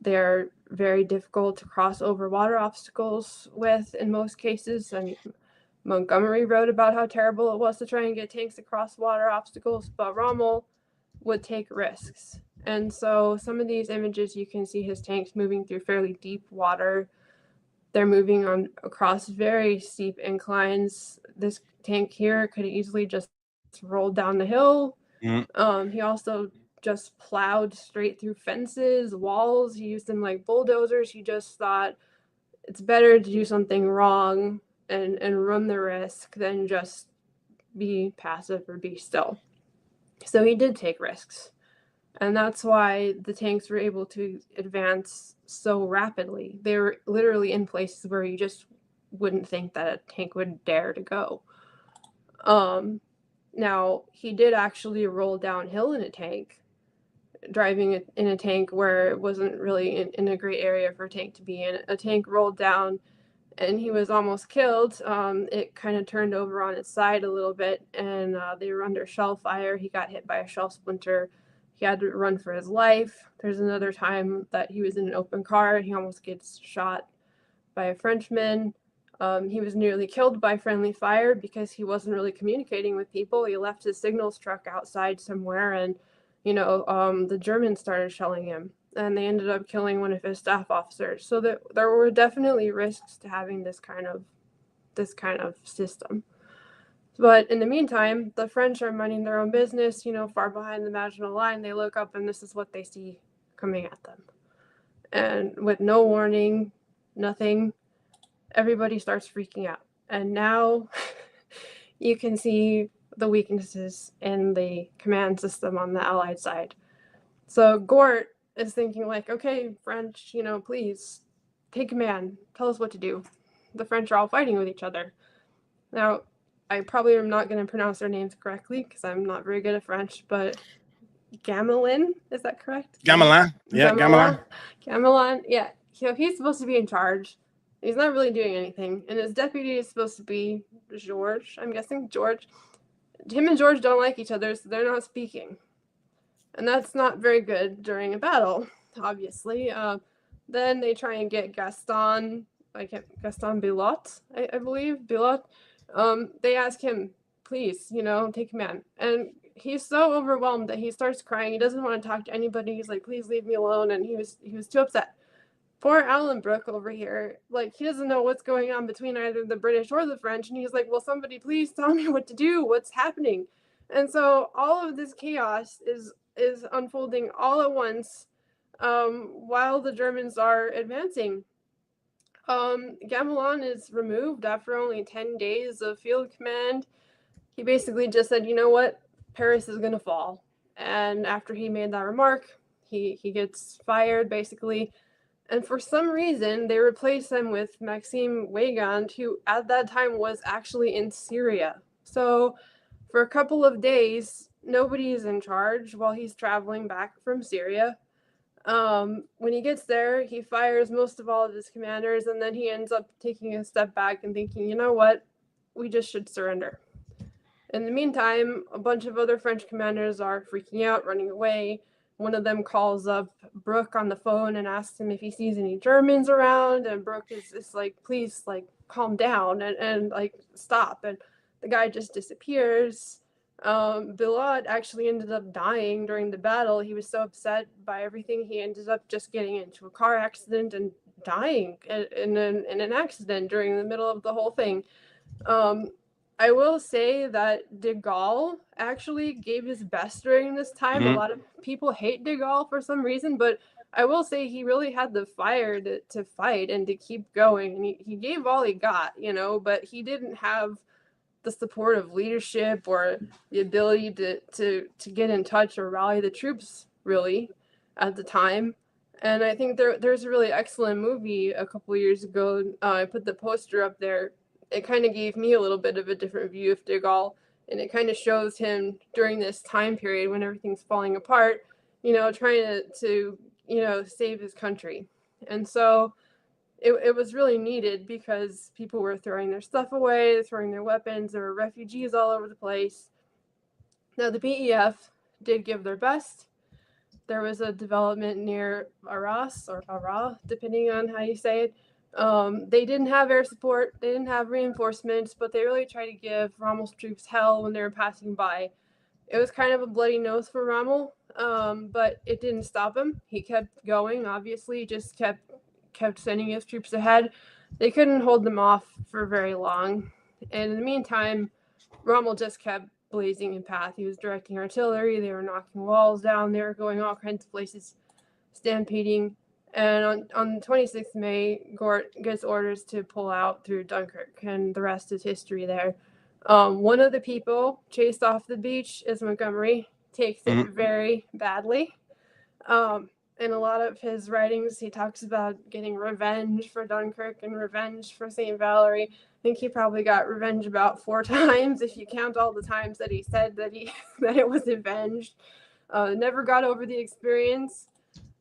They're very difficult to cross over water obstacles with in most cases. And Montgomery wrote about how terrible it was to try and get tanks across water obstacles, but Rommel would take risks. And so some of these images, you can see his tanks moving through fairly deep water. They're moving across very steep inclines. This tank here could easily just roll down the hill. Mm-hmm. He also just plowed straight through fences, walls. He used them like bulldozers. He just thought it's better to do something wrong and run the risk than just be passive or be still. So he did take risks. And that's why the tanks were able to advance so rapidly. They were literally in places where you just wouldn't think that a tank would dare to go. Now, he did actually roll downhill in a tank, driving in a tank where it wasn't really in a great area for a tank to be in. A tank rolled down and he was almost killed. It kind of turned over on its side a little bit, and they were under shell fire. He got hit by a shell splinter. He had to run for his life. There's another time that he was in an open car and he almost gets shot by a Frenchman. He was nearly killed by friendly fire because he wasn't really communicating with people. He left his signals truck outside somewhere, and the Germans started shelling him, and they ended up killing one of his staff officers. So there were definitely risks to having this kind of system. But in the meantime, the French are minding their own business, far behind the Maginot Line. They look up and this is what they see coming at them. And with no warning, nothing, everybody starts freaking out. And now you can see the weaknesses in the command system on the Allied side. So Gort is thinking like, okay, French, please take command. Tell us what to do. The French are all fighting with each other. Now, I probably am not going to pronounce their names correctly because I'm not very good at French, but Gamelin, is that correct? Gamelin. Yeah, Gamelin. Gamelin, yeah. He's supposed to be in charge. He's not really doing anything. And his deputy is supposed to be George, I'm guessing. George. Him and George don't like each other, so they're not speaking. And that's not very good during a battle, obviously. Then they try and get Gaston Bilot, I believe. Bilot. They ask him, please, take command. And he's so overwhelmed that he starts crying. He doesn't want to talk to anybody. He's like, please leave me alone. And he was too upset. Poor Alan Brooke over here, he doesn't know what's going on between either the British or the French. And he's like, well, somebody please tell me what to do. What's happening? And so all of this chaos is unfolding all at once while the Germans are advancing. Gamelin is removed after only 10 days of field command. He basically just said, you know what, Paris is going to fall. And after he made that remark, he gets fired, basically. And for some reason, they replaced him with Maxime Weygand, who at that time was actually in Syria. So for a couple of days, nobody is in charge while he's traveling back from Syria. When he gets there, he fires most of all of his commanders, and then he ends up taking a step back and thinking, you know what, we just should surrender. In the meantime, a bunch of other French commanders are freaking out, running away. One of them calls up Brooke on the phone and asks him if he sees any Germans around, and Brooke is like, please, calm down and stop. And the guy just disappears. Bilot actually ended up dying during the battle. He was so upset by everything, he ended up just getting into a car accident and dying in an accident during the middle of the whole thing. I will say that de Gaulle actually gave his best during this time. Mm-hmm. A lot of people hate de Gaulle for some reason, but I will say he really had the fire to fight and to keep going. And he gave all he got, but he didn't have the support of leadership or the ability to get in touch or rally the troops, really, at the time. And I think there's a really excellent movie a couple years ago. I put the poster up there. It kind of gave me a little bit of a different view of de Gaulle, and it kind of shows him during this time period when everything's falling apart, trying to save his country. And so it was really needed because people were throwing their stuff away, throwing their weapons. There were refugees all over the place. Now, the BEF did give their best. There was a development near Arras, or Arras, depending on how you say it. They didn't have air support. They didn't have reinforcements, but they really tried to give Rommel's troops hell when they were passing by. It was kind of a bloody nose for Rommel, but it didn't stop him. He kept going, obviously, just kept sending his troops ahead. They couldn't hold them off for very long. And in the meantime, Rommel just kept blazing his path. He was directing artillery. They were knocking walls down. They were going all kinds of places, stampeding. And on 26th May, Gort gets orders to pull out through Dunkirk, and the rest is history there. One of the people chased off the beach is Montgomery, takes it very badly. in a lot of his writings, he talks about getting revenge for Dunkirk and revenge for St. Valery. I think he probably got revenge about 4 times if you count all the times that he said that that it was avenged. Never got over the experience.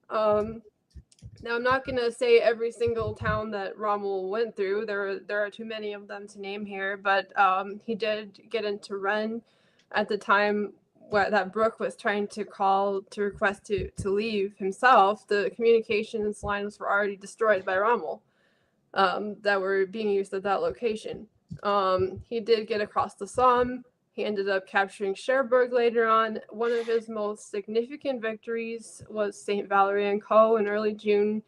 Now, I'm not going to say every single town that Rommel went through. There are too many of them to name here, but he did get into Rennes at the time that Brooke was trying to call to request to leave himself. The communications lines were already destroyed by Rommel that were being used at that location. He did get across the Somme. He ended up capturing Cherbourg later on. One of his most significant victories was St. Valery and Co. in early June.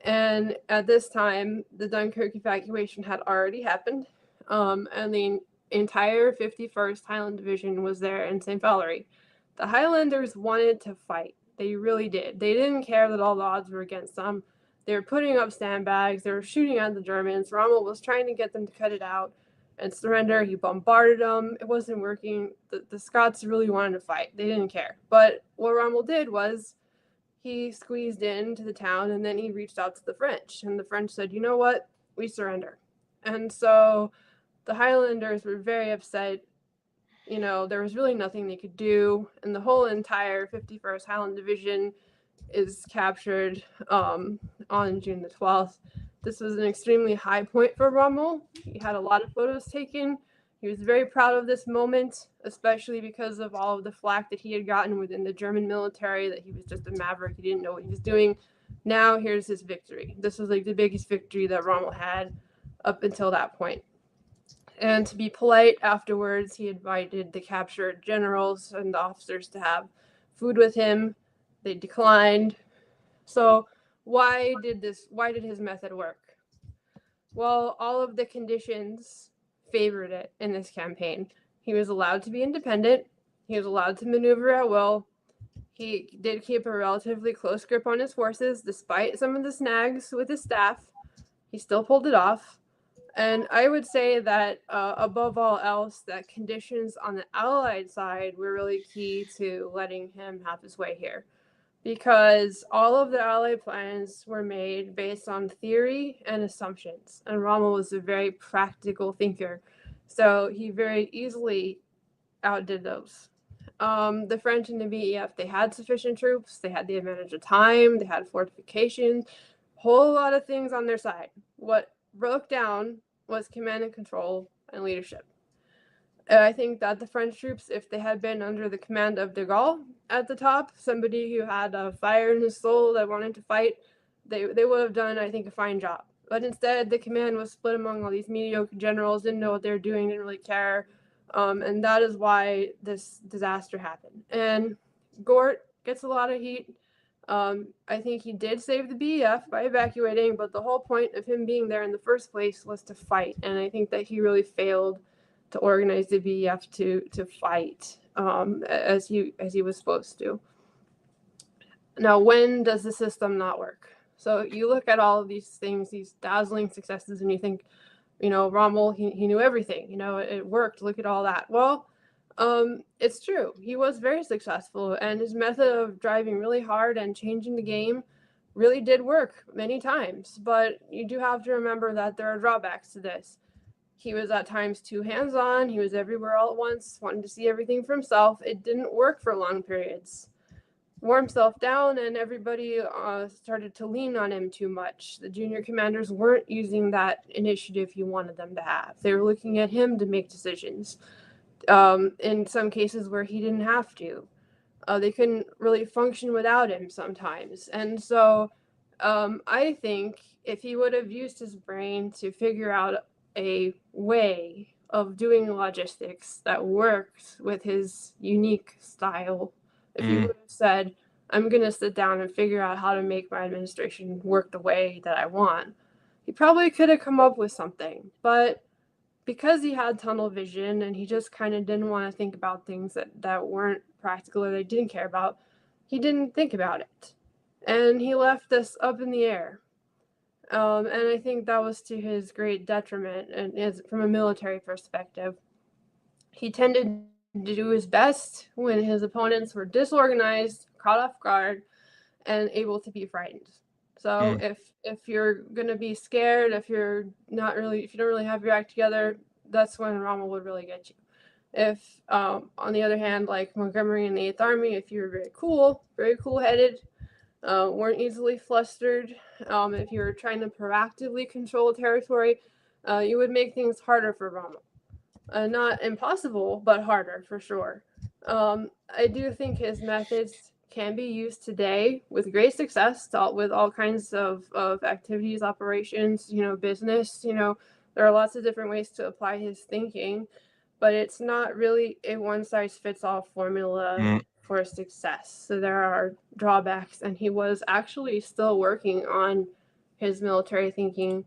And at this time, the Dunkirk evacuation had already happened. And the entire 51st Highland Division was there in St. Valery. The Highlanders wanted to fight. They really did. They didn't care that all the odds were against them. They were putting up sandbags. They were shooting at the Germans. Rommel was trying to get them to cut it out and surrender. He bombarded them. It wasn't working. The Scots really wanted to fight. They didn't care. But what Rommel did was he squeezed into the town, and then he reached out to the French. And the French said, you know what? We surrender. And so the Highlanders were very upset. You know, there was really nothing they could do. And the whole entire 51st Highland Division is captured on June the 12th. This was an extremely high point for Rommel. He had a lot of photos taken. He was very proud of this moment, especially because of all of the flack that he had gotten within the German military, that he was just a maverick. He didn't know what he was doing. Now here's his victory. This was like the biggest victory that Rommel had up until that point. And to be polite afterwards, he invited the captured generals and the officers to have food with him. They declined. So why did his method work? Well, all of the conditions favored it in this campaign. He was allowed to be independent. He was allowed to maneuver at will. He did keep a relatively close grip on his forces, despite some of the snags with his staff. He still pulled it off. And I would say that above all else, that conditions on the Allied side were really key to letting him have his way here. Because all of the Allied plans were made based on theory and assumptions. And Rommel was a very practical thinker. So he very easily outdid those. The French and the VEF, they had sufficient troops. They had the advantage of time. They had fortifications. Whole lot of things on their side. What broke down was command and control and leadership. I think that the French troops, if they had been under the command of de Gaulle at the top, somebody who had a fire in his soul that wanted to fight, they would have done, I think, a fine job. But instead, the command was split among all these mediocre generals, didn't know what they were doing, didn't really care. And that is why this disaster happened. And Gort gets a lot of heat. I think he did save the BEF by evacuating, but the whole point of him being there in the first place was to fight. And I think that he really failed to organize the BEF to fight as he was supposed to. Now, when does the system not work? So you look at all of these things, these dazzling successes, and you think, you know, Rommel, he knew everything. You know, it worked. Look at all that. Well, it's true. He was very successful, and his method of driving really hard and changing the game really did work many times. But you do have to remember that there are drawbacks to this. He was at times too hands-on. He was everywhere all at once, wanting to see everything for himself. It didn't work for long periods. Wore himself down, and everybody started to lean on him too much. The junior commanders weren't using that initiative he wanted them to have. They were looking at him to make decisions. In some cases where he didn't have to. They couldn't really function without him sometimes. And so I think if he would have used his brain to figure out a way of doing logistics that worked with his unique style, if he would have said, I'm going to sit down and figure out how to make my administration work the way that I want, he probably could have come up with something. But because he had tunnel vision and he just kind of didn't want to think about things that weren't practical or they didn't care about, he didn't think about it. And he left this up in the air. And I think that was to his great detriment, and from a military perspective. He tended to do his best when his opponents were disorganized, caught off guard, and able to be frightened. So if you're gonna be scared, if you don't really have your act together, that's when Rommel would really get you. If on the other hand, like Montgomery and the Eighth Army, if you were very cool headed, weren't easily flustered, if you were trying to proactively control territory, you would make things harder for Rommel. Not impossible, but harder for sure. I do think his methods can be used today with great success with all kinds of activities, operations, business. There are lots of different ways to apply his thinking, but it's not really a one-size-fits-all formula for success. So there are drawbacks, and he was actually still working on his military thinking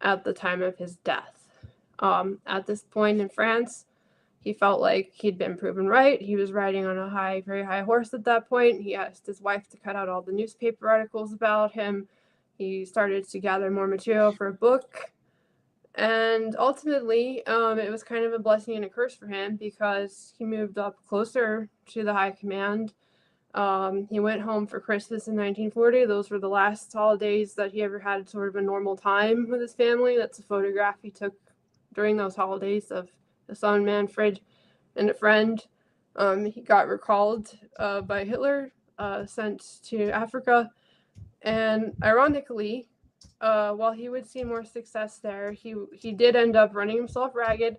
at the time of his death. At this point in France, he felt like he'd been proven right. He was riding on a very high horse at that point. He asked his wife to cut out all the newspaper articles about him. He started to gather more material for a book. And ultimately, it was kind of a blessing and a curse for him because he moved up closer to the high command. He went home for Christmas in 1940. Those were the last holidays that he ever had sort of a normal time with his family. That's a photograph he took during those holidays of his son Manfred and a friend. He got recalled by Hitler, sent to Africa. And ironically, while he would see more success there, he did end up running himself ragged,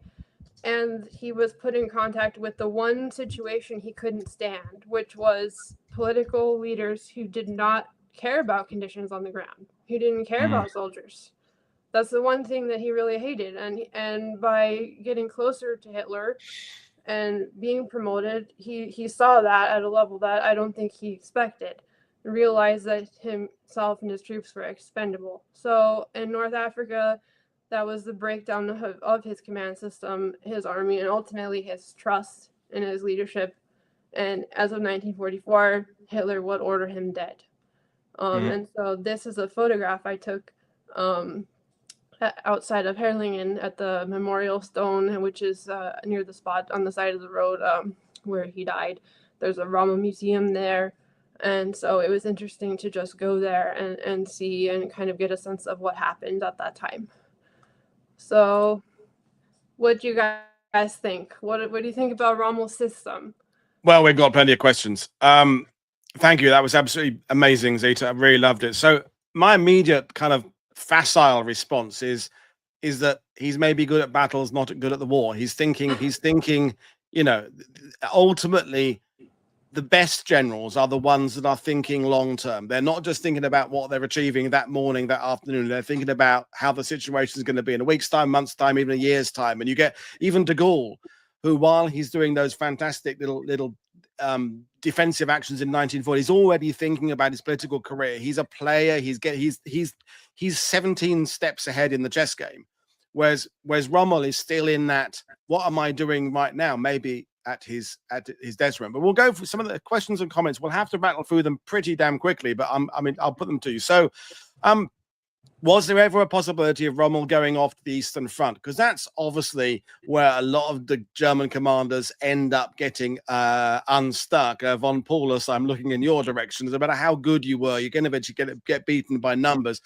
and he was put in contact with the one situation he couldn't stand, which was political leaders who did not care about conditions on the ground, who didn't care about soldiers. That's the one thing that he really hated, and by getting closer to Hitler and being promoted, he saw that at a level that I don't think he expected. Realized that himself and his troops were expendable. So in North Africa, that was the breakdown of his command system, his army, and ultimately his trust in his leadership. And as of 1944, Hitler would order him dead. And so this is a photograph I took outside of Herlingen at the memorial stone, which is near the spot on the side of the road where he died. There's a Rommel museum there. And so it was interesting to just go there and see and kind of get a sense of what happened at that time. So what do you guys think? What do you think about Rommel's system? Well, we've got plenty of questions. Thank you. That was absolutely amazing, Zita. I really loved it. So my immediate kind of facile response is that he's maybe good at battles, not good at the war. He's thinking, ultimately, the best generals are the ones that are thinking long term. They're not just thinking about what they're achieving that morning, that afternoon. They're thinking about how the situation is going to be in a week's time, month's time, even a year's time. And you get even de Gaulle, who, while he's doing those fantastic little defensive actions in 1940, he's already thinking about his political career. He's a player. He's 17 steps ahead in the chess game, whereas Rommel is still in that. What am I doing right now? Maybe at his detriment. But we'll go for some of the questions and comments. We'll have to rattle through them pretty damn quickly, but I'll put them to you. So, was there ever a possibility of Rommel going off to the Eastern Front? Because that's obviously where a lot of the German commanders end up getting unstuck. Von Paulus, I'm looking in your direction. It's about how good you were. You're going to eventually get beaten by numbers.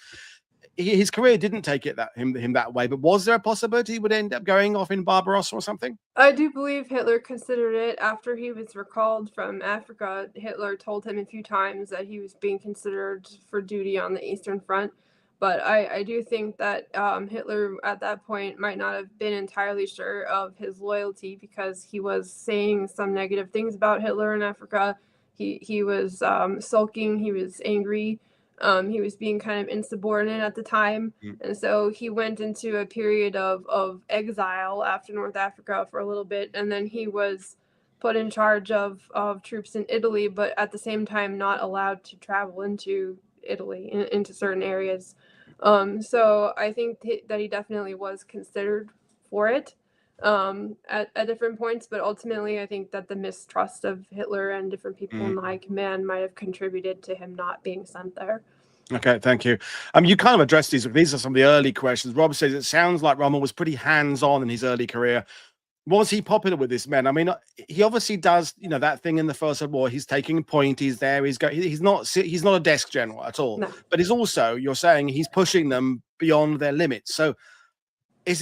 His career didn't take it him that way, but was there a possibility he would end up going off in Barbarossa or something? I do believe Hitler considered it. After he was recalled from Africa, Hitler told him a few times that he was being considered for duty on the Eastern Front. But I do think that Hitler at that point might not have been entirely sure of his loyalty because he was saying some negative things about Hitler in Africa. He was sulking, he was angry. He was being kind of insubordinate at the time. And so he went into a period of exile after North Africa for a little bit. And then he was put in charge of troops in Italy, but at the same time not allowed to travel into Italy, into certain areas. So I think that he definitely was considered for it at different points. But ultimately, I think that the mistrust of Hitler and different people in the high command might have contributed to him not being sent there. Okay, thank you. You kind of addressed these. These are some of the early questions. Rob says it sounds like Rommel was pretty hands-on in his early career. Was he popular with his men? I mean, he obviously does, that thing in the First World War. He's taking point. He's there. He's not a desk general at all. No. But he's also, you're saying, he's pushing them beyond their limits. So,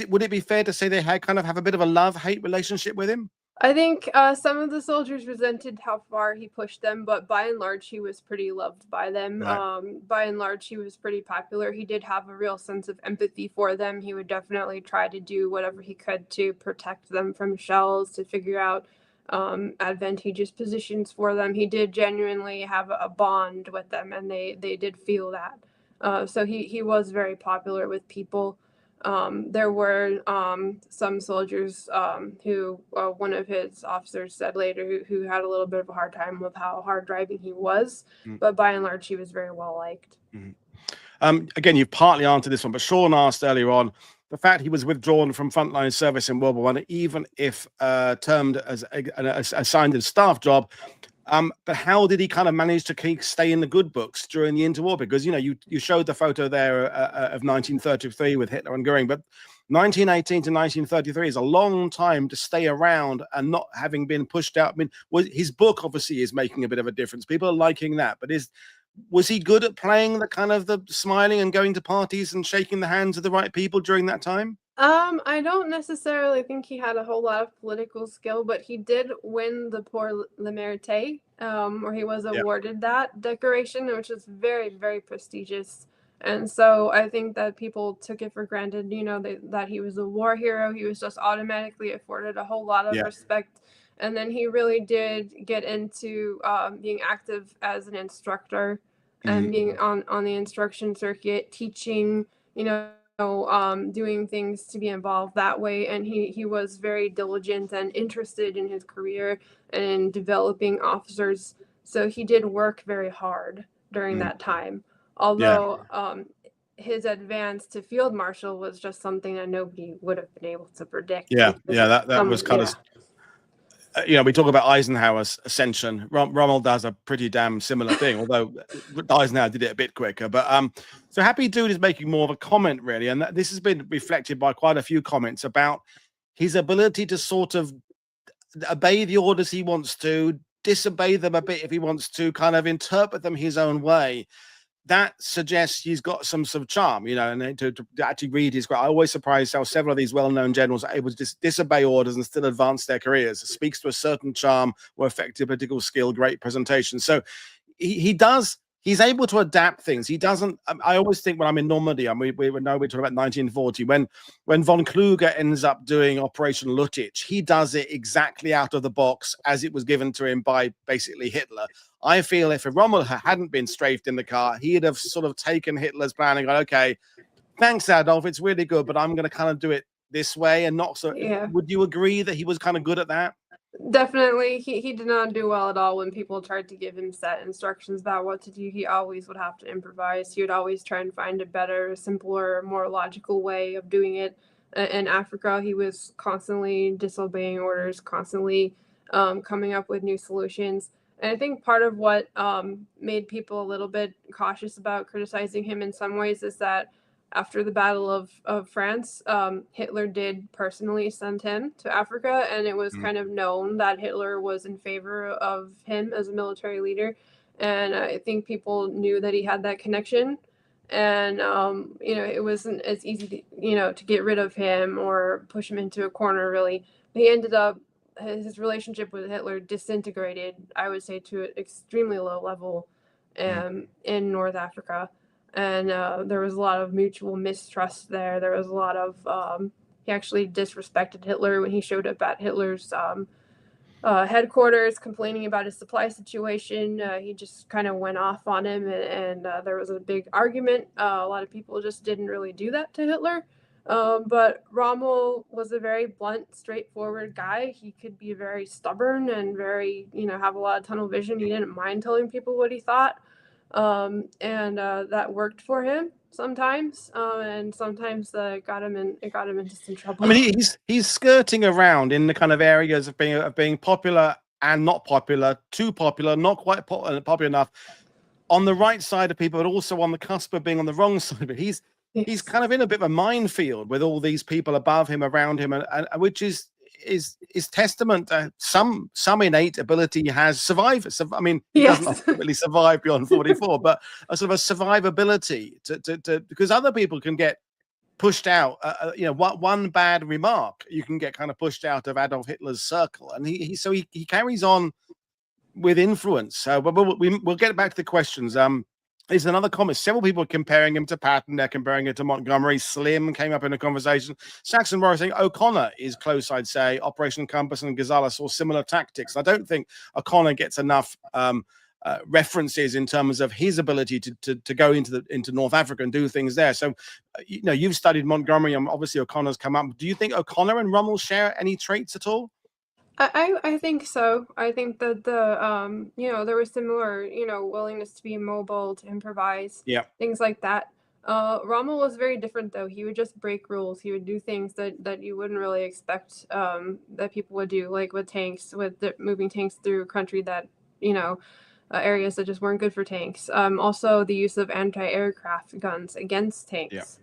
would it be fair to say they have a bit of a love-hate relationship with him? I think some of the soldiers resented how far he pushed them, but by and large, he was pretty loved by them. Right. By and large, he was pretty popular. He did have a real sense of empathy for them. He would definitely try to do whatever he could to protect them from shells, to figure out advantageous positions for them. He did genuinely have a bond with them, and they did feel that. So he was very popular with people. There were some soldiers who one of his officers said later who had a little bit of a hard time with how hard driving he was, but by and large he was very well liked. Again, you've partly answered this one, but Sean asked earlier on the fact he was withdrawn from frontline service in World War I, even if termed as assigned a staff job. But how did he manage to stay in the good books during the interwar? Because you showed the photo there of 1933 with Hitler and Goering, but 1918 to 1933 is a long time to stay around and not having been pushed out. I mean, his book obviously is making a bit of a difference. People are liking that, but was he good at playing the smiling and going to parties and shaking the hands of the right people during that time? I don't necessarily think he had a whole lot of political skill, but he did win the Pour le Mérite, where he was awarded that decoration, which is very, very prestigious. And so I think that people took it for granted, that he was a war hero. He was just automatically afforded a whole lot of respect. And then he really did get into being active as an instructor and being on the instruction circuit, teaching, doing things to be involved that way. And he was very diligent and interested in his career and in developing officers. So he did work very hard during that time. Although his advance to field marshal was just something that nobody would have been able to predict. That was kind of... we talk about Eisenhower's ascension. Rommel does a pretty damn similar thing, although Eisenhower did it a bit quicker. But so Happy Dude is making more of a comment, really, and this has been reflected by quite a few comments about his ability to sort of obey the orders he wants to, disobey them a bit if he wants to, kind of interpret them his own way. That suggests he's got some sort of charm, and to actually read his. I always surprised how several of these well-known generals are able to just disobey orders and still advance their careers. It speaks to a certain charm or effective political skill, great presentation. So he's able to adapt things. He doesn't. I always think when I'm in Normandy, and we're talking about 1940, when von Kluge ends up doing Operation Lutich, he does it exactly out of the box as it was given to him by basically Hitler. I feel if Rommel hadn't been strafed in the car, he'd have sort of taken Hitler's plan and gone, okay, thanks, Adolf, it's really good, but I'm going to kind of do it this way and not so. Yeah. Would you agree that he was kind of good at that? Definitely. He did not do well at all when people tried to give him set instructions about what to do. He always would have to improvise. He would always try and find a better, simpler, more logical way of doing it. In Africa, he was constantly disobeying orders, constantly coming up with new solutions. And I think part of what made people a little bit cautious about criticizing him in some ways is that after the Battle of France, Hitler did personally send him to Africa, and it was kind of known that Hitler was in favor of him as a military leader. And I think people knew that he had that connection. And, it wasn't as easy to get rid of him or push him into a corner, really. He ended up, his relationship with Hitler disintegrated, I would say, to an extremely low level in North Africa. And there was a lot of mutual mistrust there. There was a lot of, he actually disrespected Hitler when he showed up at Hitler's headquarters complaining about his supply situation. He just kind of went off on him, and there was a big argument. A lot of people just didn't really do that to Hitler. But Rommel was a very blunt, straightforward guy. He could be very stubborn and very, have a lot of tunnel vision. He didn't mind telling people what he thought. And that worked for him sometimes, and sometimes it got him into some trouble. I mean, he's skirting around in the kind of areas of being popular and not popular, too popular, not quite popular enough, on the right side of people, but also on the cusp of being on the wrong side. But he's kind of in a bit of a minefield with all these people above him, around him, and which is, is testament to some innate ability he has survived. I mean, he doesn't ultimately survive beyond 44, but a sort of a survivability to because other people can get pushed out. You know, one bad remark, you can get kind of pushed out of Adolf Hitler's circle, and he carries on with influence. But we'll get back to the questions. There's another comment. Several people are comparing him to Patton. They're comparing it to Montgomery. Slim came up in a conversation. Saxon Roy saying O'Connor is close, I'd say. Operation Compass and Gazala saw similar tactics. I don't think O'Connor gets enough references in terms of his ability to go into North Africa and do things there. So, you know, you've studied Montgomery, and obviously O'Connor's come up. Do you think O'Connor and Rommel share any traits at all? I think so. I think that the you know, there was similar, you know, willingness to be mobile, to improvise, things like that. Rommel was very different though. He would just break rules. He would do things that you wouldn't really expect that people would do, like with tanks, with moving tanks through a country that, you know, areas that just weren't good for tanks. Also the use of anti-aircraft guns against tanks.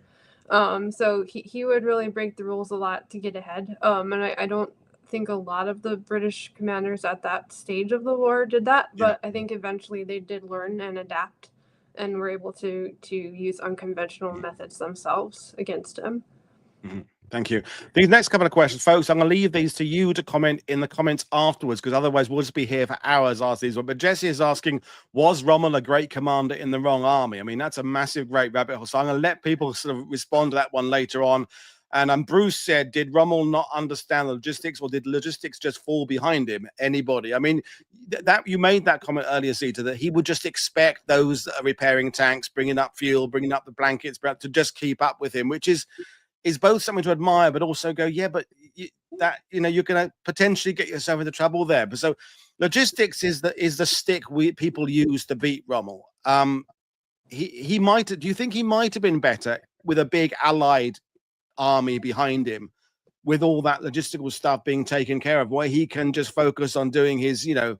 So he would really break the rules a lot to get ahead. And I don't think a lot of the British commanders at that stage of the war did that, but I think eventually they did learn and adapt and were able to use unconventional methods themselves against him. Thank you. These next couple of questions, folks, I'm going to leave these to you to comment in the comments afterwards, because otherwise we'll just be here for hours asking these. But Jesse is asking, was Rommel a great commander in the wrong army? I mean, that's a massive, great rabbit hole. So I'm going to let people sort of respond to that one later on. And Bruce said, did Rommel not understand the logistics, or did logistics just fall behind him? Anybody? I mean, that you made that comment earlier, Zita, that he would just expect those that are repairing tanks, bringing up fuel, bringing up the blankets, to just keep up with him, which is both something to admire, but also go, yeah, but that, you know, you're going to potentially get yourself into trouble there. But so logistics is the stick people use to beat Rommel. He might. Do you think he might have been better with a big allied army behind him, with all that logistical stuff being taken care of, where he can just focus on doing his, you know,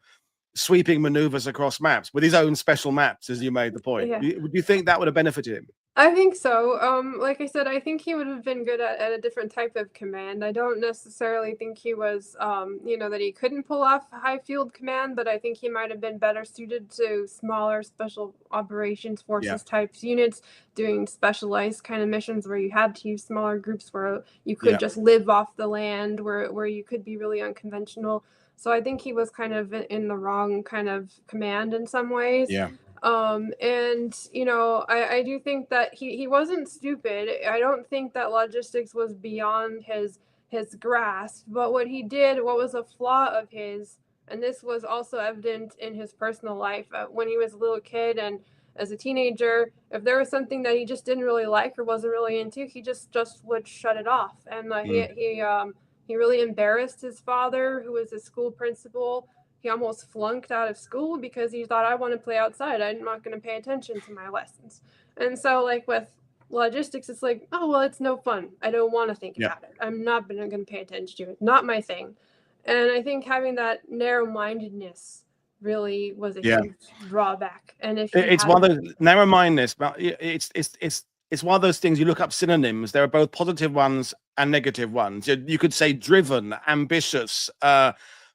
sweeping maneuvers across maps with his own special maps, as you made the point? Would you think that would have benefited him? I think so. Like I said, I think he would have been good at a different type of command. I don't necessarily think he was, you know, that he couldn't pull off high field command, but I think he might have been better suited to smaller special operations forces types units, doing specialized kind of missions where you had to use smaller groups, where you could just live off the land, where you could be really unconventional. So I think he was kind of in the wrong kind of command in some ways. And, you know, I do think that he wasn't stupid. I don't think that logistics was beyond his grasp, but what he did, what was a flaw of his, and this was also evident in his personal life, when he was a little kid and as a teenager, if there was something that he just didn't really like or wasn't really into, he just would shut it off. And he really embarrassed his father, who was his school principal. He almost flunked out of school because he thought, I want to play outside. I'm not going to pay attention to my lessons. And so, like, with logistics, it's like, oh, well, it's no fun. I don't want to think about it. I'm not going to pay attention to it. Not my thing. And I think having that narrow-mindedness really was a huge drawback. And if it's one of those narrow-mindedness, but it's one of those things. You look up synonyms. There are both positive ones and negative ones. You could say driven, ambitious,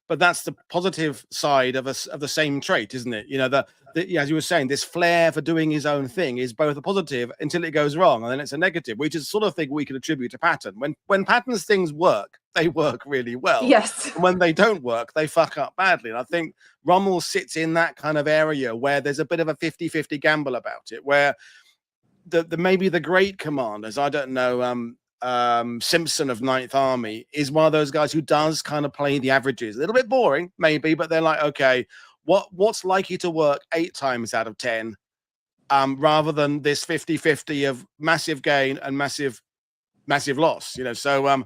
but that's the positive side of the same trait, isn't it? You know, as you were saying, this flair for doing his own thing is both a positive until it goes wrong, and then it's a negative, which is the sort of thing we can attribute to Patton. When Patton's things work, they work really well. Yes. And when they don't work, they fuck up badly. And I think Rommel sits in that kind of area where there's a bit of a 50-50 gamble about it, where maybe the great commanders, I don't know, Simpson of Ninth Army is one of those guys who does kind of play the averages. A little bit boring, maybe, but they're like, okay, what's likely to work 8 times out of 10, rather than this 50-50 of massive gain and massive loss, you know. So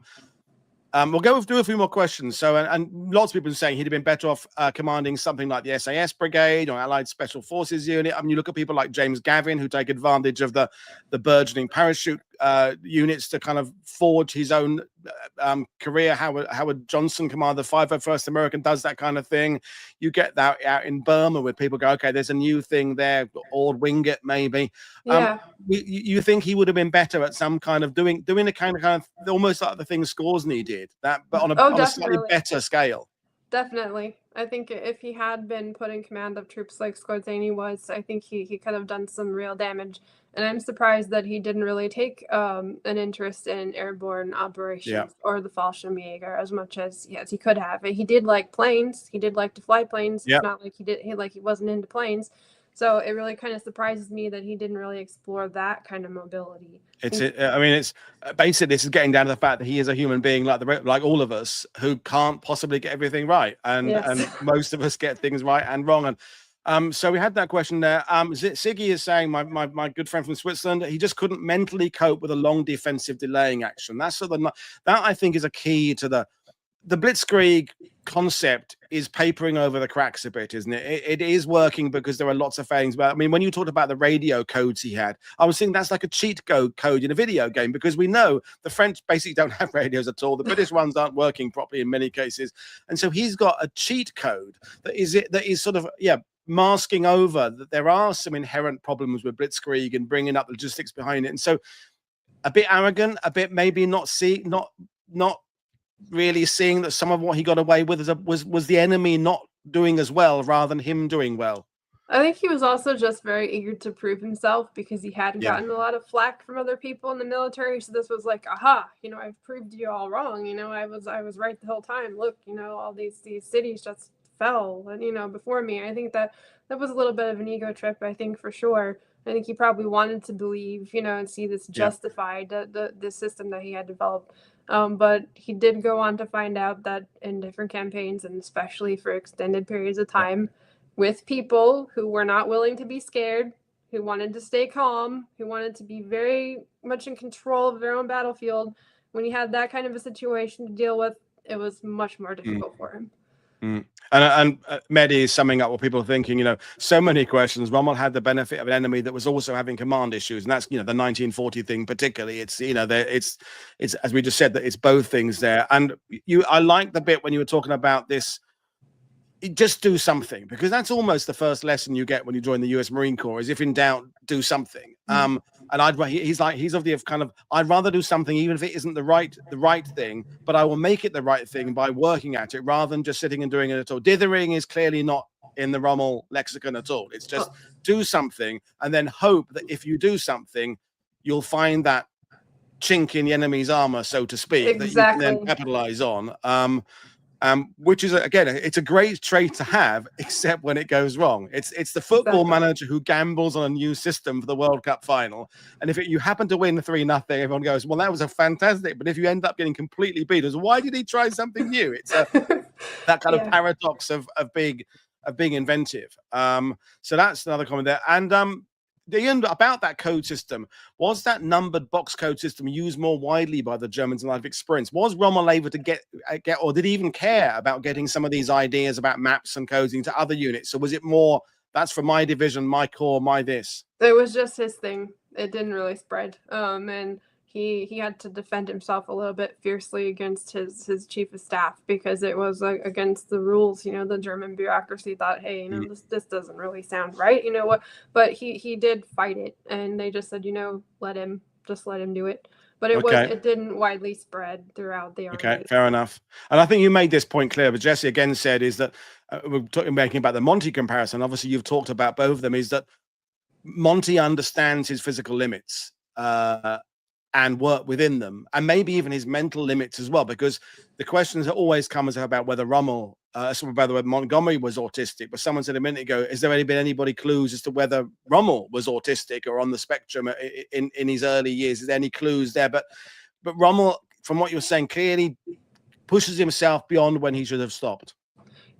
we'll go through a few more questions. So, and lots of people are saying he'd have been better off commanding something like the SAS Brigade or Allied Special Forces Unit. I mean, you look at people like James Gavin, who take advantage of the burgeoning parachute units to kind of forge his own career. Howard Johnson, commander, the 501st American, does that kind of thing. You get that out in Burma where people go, okay, there's a new thing there, or Wingate maybe. Yeah. You think he would have been better at some kind of doing the kind of almost like the thing Scoresney did, that, but on a slightly better scale. Definitely. I think if he had been put in command of troops like Scoresny was, I think he could have done some real damage. And I'm surprised that he didn't really take an interest in airborne operations or the Fallschirmjäger as much as he could have. He did like planes. He did like to fly planes. It's not like he wasn't into planes. So it really kind of surprises me that he didn't really explore that kind of mobility. It's basically, this is getting down to the fact that he is a human being like all of us who can't possibly get everything right, and most of us get things right and wrong. And so we had that question there. Siggy is saying, my good friend from Switzerland, he just couldn't mentally cope with a long defensive delaying action. That's sort of that I think is a key to the Blitzkrieg concept is papering over the cracks a bit, isn't it? It is working because there are lots of things. But I mean, when you talked about the radio codes he had, I was thinking that's like a cheat code in a video game, because we know the French basically don't have radios at all. The British ones aren't working properly in many cases, and so he's got a cheat code that is sort of masking over that there are some inherent problems with Blitzkrieg and bringing up logistics behind it, and so a bit arrogant, a bit maybe not really seeing that some of what he got away with was the enemy not doing as well rather than him doing well. I think he was also just very eager to prove himself because he hadn't gotten a lot of flack from other people in the military. So this was like, aha, I've proved you all wrong. I was right the whole time. Look, all these cities just fell and before me. I think that was a little bit of an ego trip, I think, for sure. I think he probably wanted to believe, and see this justified the system that he had developed. But he did go on to find out that in different campaigns, and especially for extended periods of time, with people who were not willing to be scared, who wanted to stay calm, who wanted to be very much in control of their own battlefield, when he had that kind of a situation to deal with, it was much more difficult for him. And Mehdi is summing up what people are thinking. So many questions. Rommel had the benefit of an enemy that was also having command issues, and that's the 1940 thing particularly. It's it's as we just said, that it's both things there. And I like the bit when you were talking about this. Just do something, because that's almost the first lesson you get when you join the U.S. Marine Corps, is if in doubt, do something. And he's of the kind of, I'd rather do something even if it isn't the right thing, but I will make it the right thing by working at it rather than just sitting and doing it at all. Dithering is clearly not in the Rommel lexicon at all. It's just do something and then hope that if you do something, you'll find that chink in the enemy's armor, so to speak, that you can then capitalize on. Which is, again, it's a great trait to have, except when it goes wrong. It's the football manager who gambles on a new system for the World Cup final, and if you happen to win 3-0, everyone goes, well, that was a fantastic. But if you end up getting completely beat, why did he try something new? It's that kind of paradox of being inventive. So that's another comment there. And Ian, about that code system, was that numbered box code system used more widely by the Germans in light of experience? Was Rommel able to get, or did he even care about getting some of these ideas about maps and codes into other units? So was it more, that's for my division, my corps, my this? It was just his thing. It didn't really spread. And he had to defend himself a little bit fiercely against his chief of staff, because it was against the rules. The German bureaucracy thought, hey, this doesn't really sound right. What? But he did fight it, and they just said, let him do it. But it didn't widely spread throughout the army. Okay, fair enough. And I think you made this point clear, but Jesse again said is that we're making about the Monty comparison. Obviously, you've talked about both of them. Is that Monty understands his physical limits and work within them, and maybe even his mental limits as well, because the questions that always come about whether Rommel, whether Montgomery was autistic. But someone said a minute ago, has there been anybody clues as to whether Rommel was autistic or on the spectrum in his early years? Is there any clues there? But Rommel, from what you're saying, clearly pushes himself beyond when he should have stopped.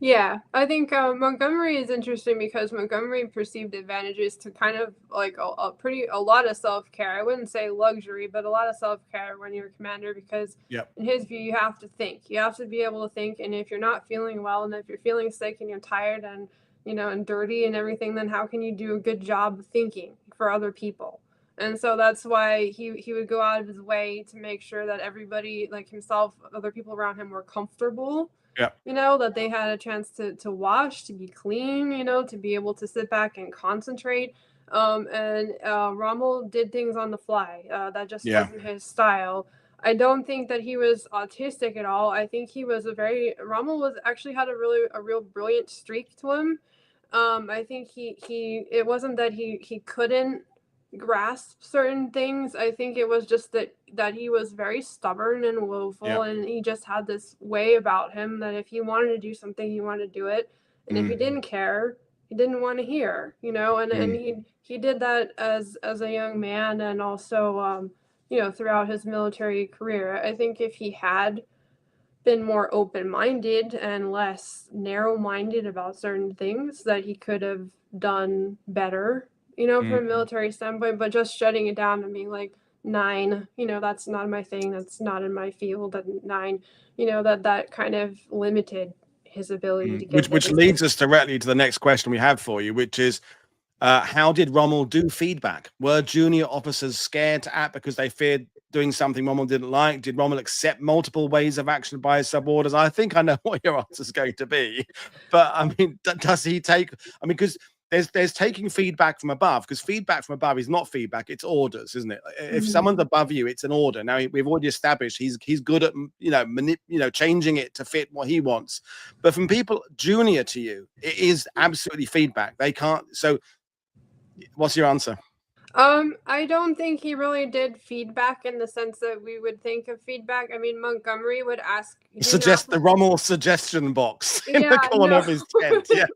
Yeah, I think Montgomery is interesting because Montgomery perceived advantages to kind of like a lot of self-care. I wouldn't say luxury, but a lot of self-care when you're a commander, because in his view, you have to think. You have to be able to think. And if you're not feeling well, and if you're feeling sick and you're tired and, and dirty and everything, then how can you do a good job of thinking for other people? And so that's why he would go out of his way to make sure that everybody, like himself, other people around him, were comfortable. Yeah. You know, that they had a chance to wash, to be clean, you know, to be able to sit back and concentrate. And Rommel did things on the fly. That just wasn't his style. I don't think that he was autistic at all. I think he was Rommel was actually had a real brilliant streak to him. I think it wasn't that he couldn't grasp certain things. I think it was just that he was very stubborn and willful, and he just had this way about him that if he wanted to do something, he wanted to do it, and if he didn't care, he didn't want to hear, you know. And he did that as a young man, and also you know, throughout his military career. I think if he had been more open-minded and less narrow-minded about certain things, that he could have done better, you know, from a military standpoint. But just shutting it down and being like, 9, you know, that's not my thing, that's not in my field, and 9, you know, that kind of limited his ability to get which leads us directly to the next question we have for you, which is, how did Rommel do feedback? Were junior officers scared to act because they feared doing something Rommel didn't like? Did Rommel accept multiple ways of action by his subordinates? I think I know what your answer is going to be, but I mean, does he take? I mean, because there's taking feedback from above, because feedback from above is not feedback; it's orders, isn't it? If someone's above you, it's an order. Now we've already established he's good at changing it to fit what he wants, but from people junior to you, it is absolutely feedback. They can't. So, what's your answer? I don't think he really did feedback in the sense that we would think of feedback. I mean, Montgomery would ask, the Rommel suggestion box in the corner of his tent. Yeah.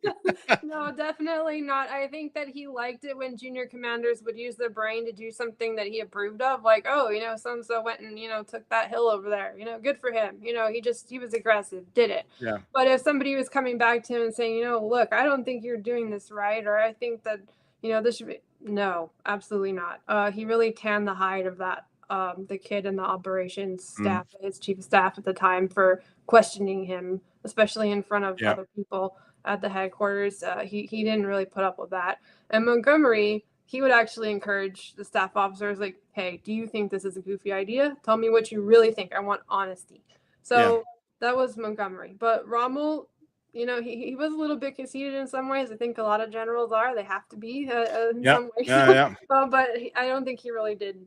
No, definitely not. I think that he liked it when junior commanders would use their brain to do something that he approved of, like, oh, you know, so-and-so went and, you know, took that hill over there, you know, good for him. You know, he was aggressive, did it. Yeah. But if somebody was coming back to him and saying, you know, look, I don't think you're doing this right, or I think that, you know, this should be, no, absolutely not. He really tanned the hide of that, the kid in the operations staff, his chief of staff at the time, for questioning him, especially in front of other people at the headquarters. He didn't really put up with that. And Montgomery, he would actually encourage the staff officers, like, hey, do you think this is a goofy idea? Tell me what you really think. I want honesty. So that was Montgomery. But Rommel, you know, he was a little bit conceited in some ways. I think a lot of generals are. They have to be in some ways. But I don't think he really did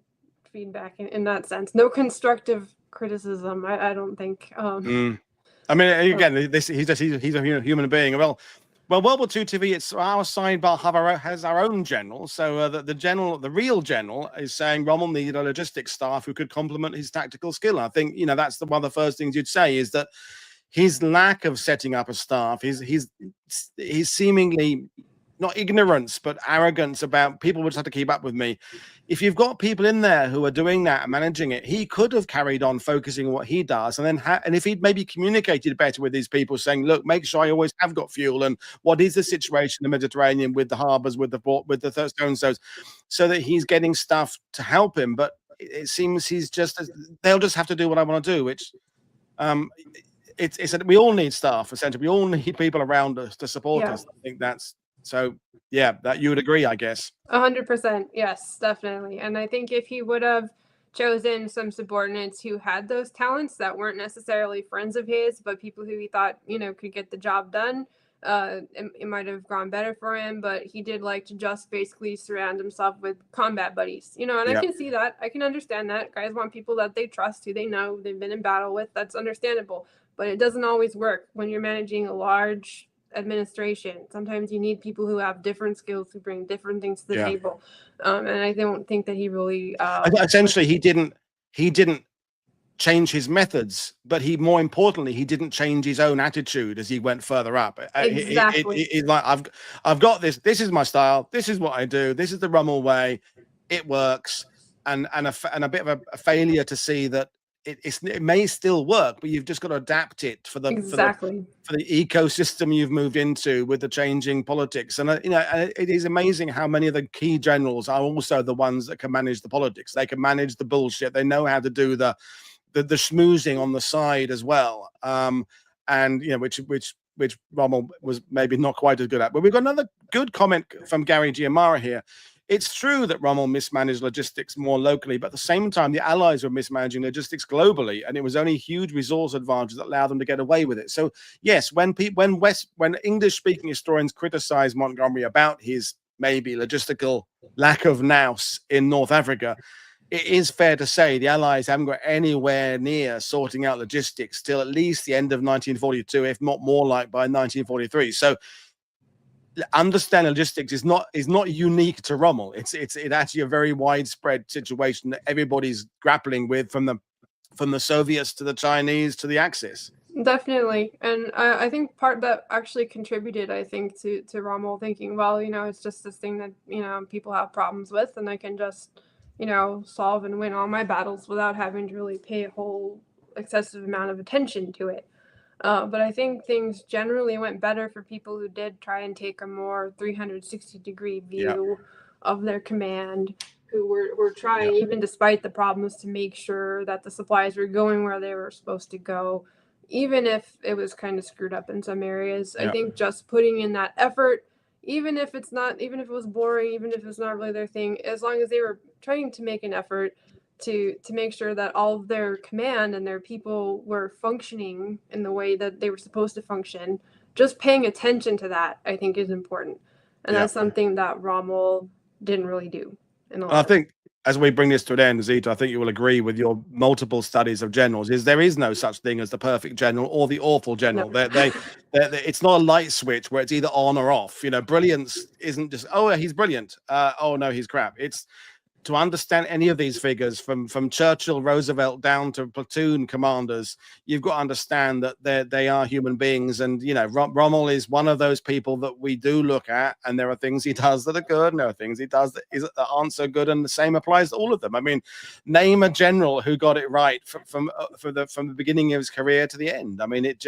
feedback in that sense. No constructive criticism, I don't think. I mean, again, he's a human being. Well, World War II TV, it's our sidebar has our own general. So the real general is saying Rommel needed a logistics staff who could complement his tactical skill. I think, you know, that's one of the first things you'd say, is that his lack of setting up a staff, he's seemingly not ignorance, but arrogance about people would just have to keep up with me. If you've got people in there who are doing that and managing it, he could have carried on focusing on what he does. And then, and if he'd maybe communicated better with these people, saying, look, make sure I always have got fuel. And what is the situation in the Mediterranean with the harbors, with the port, with the so that he's getting stuff to help him. But it seems they'll just have to do what I want to do, which, we all need staff, essentially. We all need people around us to support us. I think that's so. Yeah, that you would agree, I guess. 100%, yes, definitely. And I think if he would have chosen some subordinates who had those talents that weren't necessarily friends of his, but people who he thought, you know, could get the job done, it might have gone better for him. But he did like to just basically surround himself with combat buddies, you know, and I can see that. I can understand that. Guys want people that they trust, who they know they've been in battle with. That's understandable. But it doesn't always work when you're managing a large administration. Sometimes you need people who have different skills, who bring different things to the table. And I don't think that he really essentially he didn't change his methods, but more importantly, he didn't change his own attitude as he went further up. Exactly. He's like, I've got this. This is my style. This is what I do. This is the Rommel way. It works. And a bit of a failure to see that it may still work, but you've just got to adapt it for the ecosystem you've moved into with the changing politics. And you know, it is amazing how many of the key generals are also the ones that can manage the politics. They can manage the bullshit. They know how to do the schmoozing on the side as well. And you know, which Rommel was maybe not quite as good at. But we've got another good comment from Gary Giamara here. it's true that Rommel mismanaged logistics more locally, but at the same time, the Allies were mismanaging logistics globally, and it was only huge resource advantage that allowed them to get away with it. So yes, when English-speaking historians criticize Montgomery about his maybe logistical lack of nous in North Africa, it is fair to say the Allies haven't got anywhere near sorting out logistics till at least the end of 1942, if not more like by 1943. So understanding logistics is not unique to Rommel. It's actually a very widespread situation that everybody's grappling with, from the Soviets to the Chinese to the Axis. Definitely. And I think part that actually contributed, I think, to Rommel thinking, well, it's just this thing that, people have problems with, and I can just, solve and win all my battles without having to really pay a whole excessive amount of attention to it. But I think things generally went better for people who did try and take a more 360-degree view of their command, who were trying, even despite the problems, to make sure that the supplies were going where they were supposed to go, even if it was kind of screwed up in some areas. I think just putting in that effort, even if it was boring, even if it's not really their thing, as long as they were trying to make an effort to make sure that all of their command and their people were functioning in the way that they were supposed to function, just paying attention to that, I think, is important. And that's something that Rommel didn't really do. I think as we bring this to an end, Zita, I think you will agree with your multiple studies of generals, there is no such thing as the perfect general or the awful general. No. It's not a light switch where it's either on or off. Brilliance isn't just, oh, he's brilliant. Oh, no, he's crap. It's to understand any of these figures, from Churchill, Roosevelt down to platoon commanders, you've got to understand that they are human beings. And, Rommel is one of those people that we do look at, and there are things he does that are good, and there are things he does that aren't so good, and the same applies to all of them. I mean, name a general who got it right from the beginning of his career to the end. I mean, it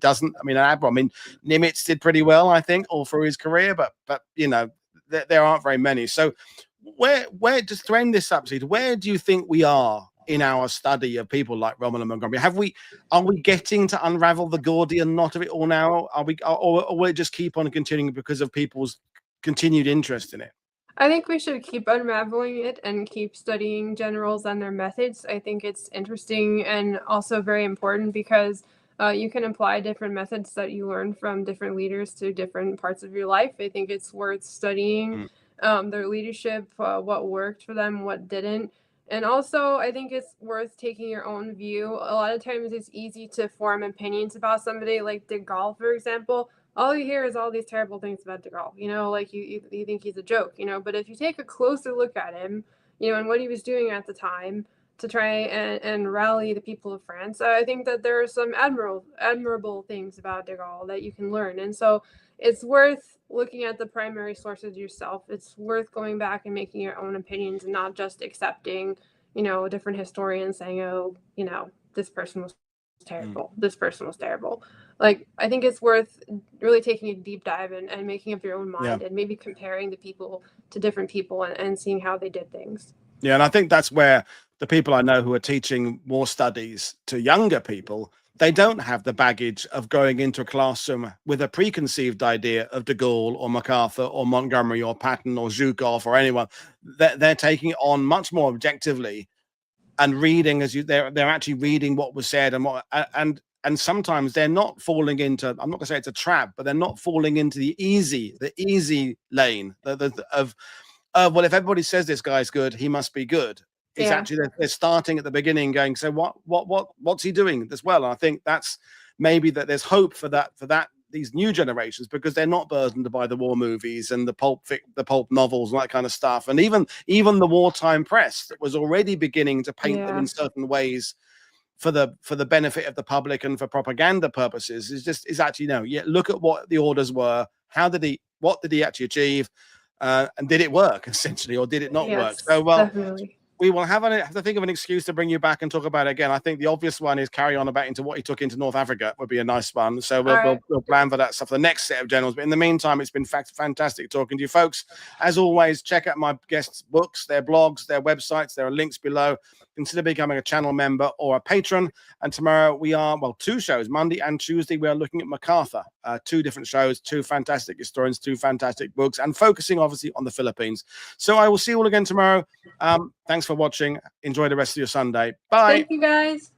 doesn't. I mean, Admiral. I mean, Nimitz did pretty well, I think, all through his career, but there aren't very many. So where just to end this up, Zita, where do you think we are in our study of people like Rommel and Montgomery? Are we getting to unravel the Gordian knot of it all now? Or will it just keep on continuing because of people's continued interest in it? I think we should keep unraveling it and keep studying generals and their methods. I think it's interesting and also very important because you can apply different methods that you learn from different leaders to different parts of your life. I think it's worth studying their leadership, what worked for them, what didn't. And also, I think it's worth taking your own view. A lot of times it's easy to form opinions about somebody, like de Gaulle, for example. All you hear is all these terrible things about de Gaulle, like you think he's a joke, but if you take a closer look at him, and what he was doing at the time to try and rally the people of France, I think that there are some admirable things about de Gaulle that you can learn. And so it's worth looking at the primary sources yourself. It's worth going back and making your own opinions and not just accepting, a different historian saying, oh, this person was terrible. This person was terrible. Like, I think it's worth really taking a deep dive and making up your own mind and maybe comparing the people to different people and seeing how they did things. Yeah, and I think that's where the people I know who are teaching war studies to younger people, they don't have the baggage of going into a classroom with a preconceived idea of de Gaulle or MacArthur or Montgomery or Patton or Zhukov or anyone. They're taking it on much more objectively and reading they're actually reading what was said and sometimes they're not falling into, I'm not gonna say it's a trap, but they're not falling into the easy lane of well, if everybody says this guy's good, he must be good. It's actually they're starting at the beginning, going, so what's he doing as well? And I think that's maybe that there's hope for that these new generations, because they're not burdened by the war movies and the pulp novels and that kind of stuff, and even the wartime press that was already beginning to paint them in certain ways for the benefit of the public and for propaganda purposes. Is actually look at what the orders were, what did he actually achieve, and did it work essentially, or did it not work? So definitely. We will have to think of an excuse to bring you back and talk about it again. I think the obvious one is carry on about into what he took into North Africa would be a nice one. So we'll plan for that stuff for the next set of generals. But in the meantime, it's been fantastic talking to you folks. As always, check out my guests' books, their blogs, their websites. There are links below. consider becoming a channel member or a patron. And tomorrow we are, well, 2 shows, Monday and Tuesday, we are looking at MacArthur. 2 different shows, 2 fantastic historians, 2 fantastic books, and focusing obviously on the Philippines. So I will see you all again tomorrow. Thanks for watching. Enjoy the rest of your Sunday. Bye. Thank you, guys.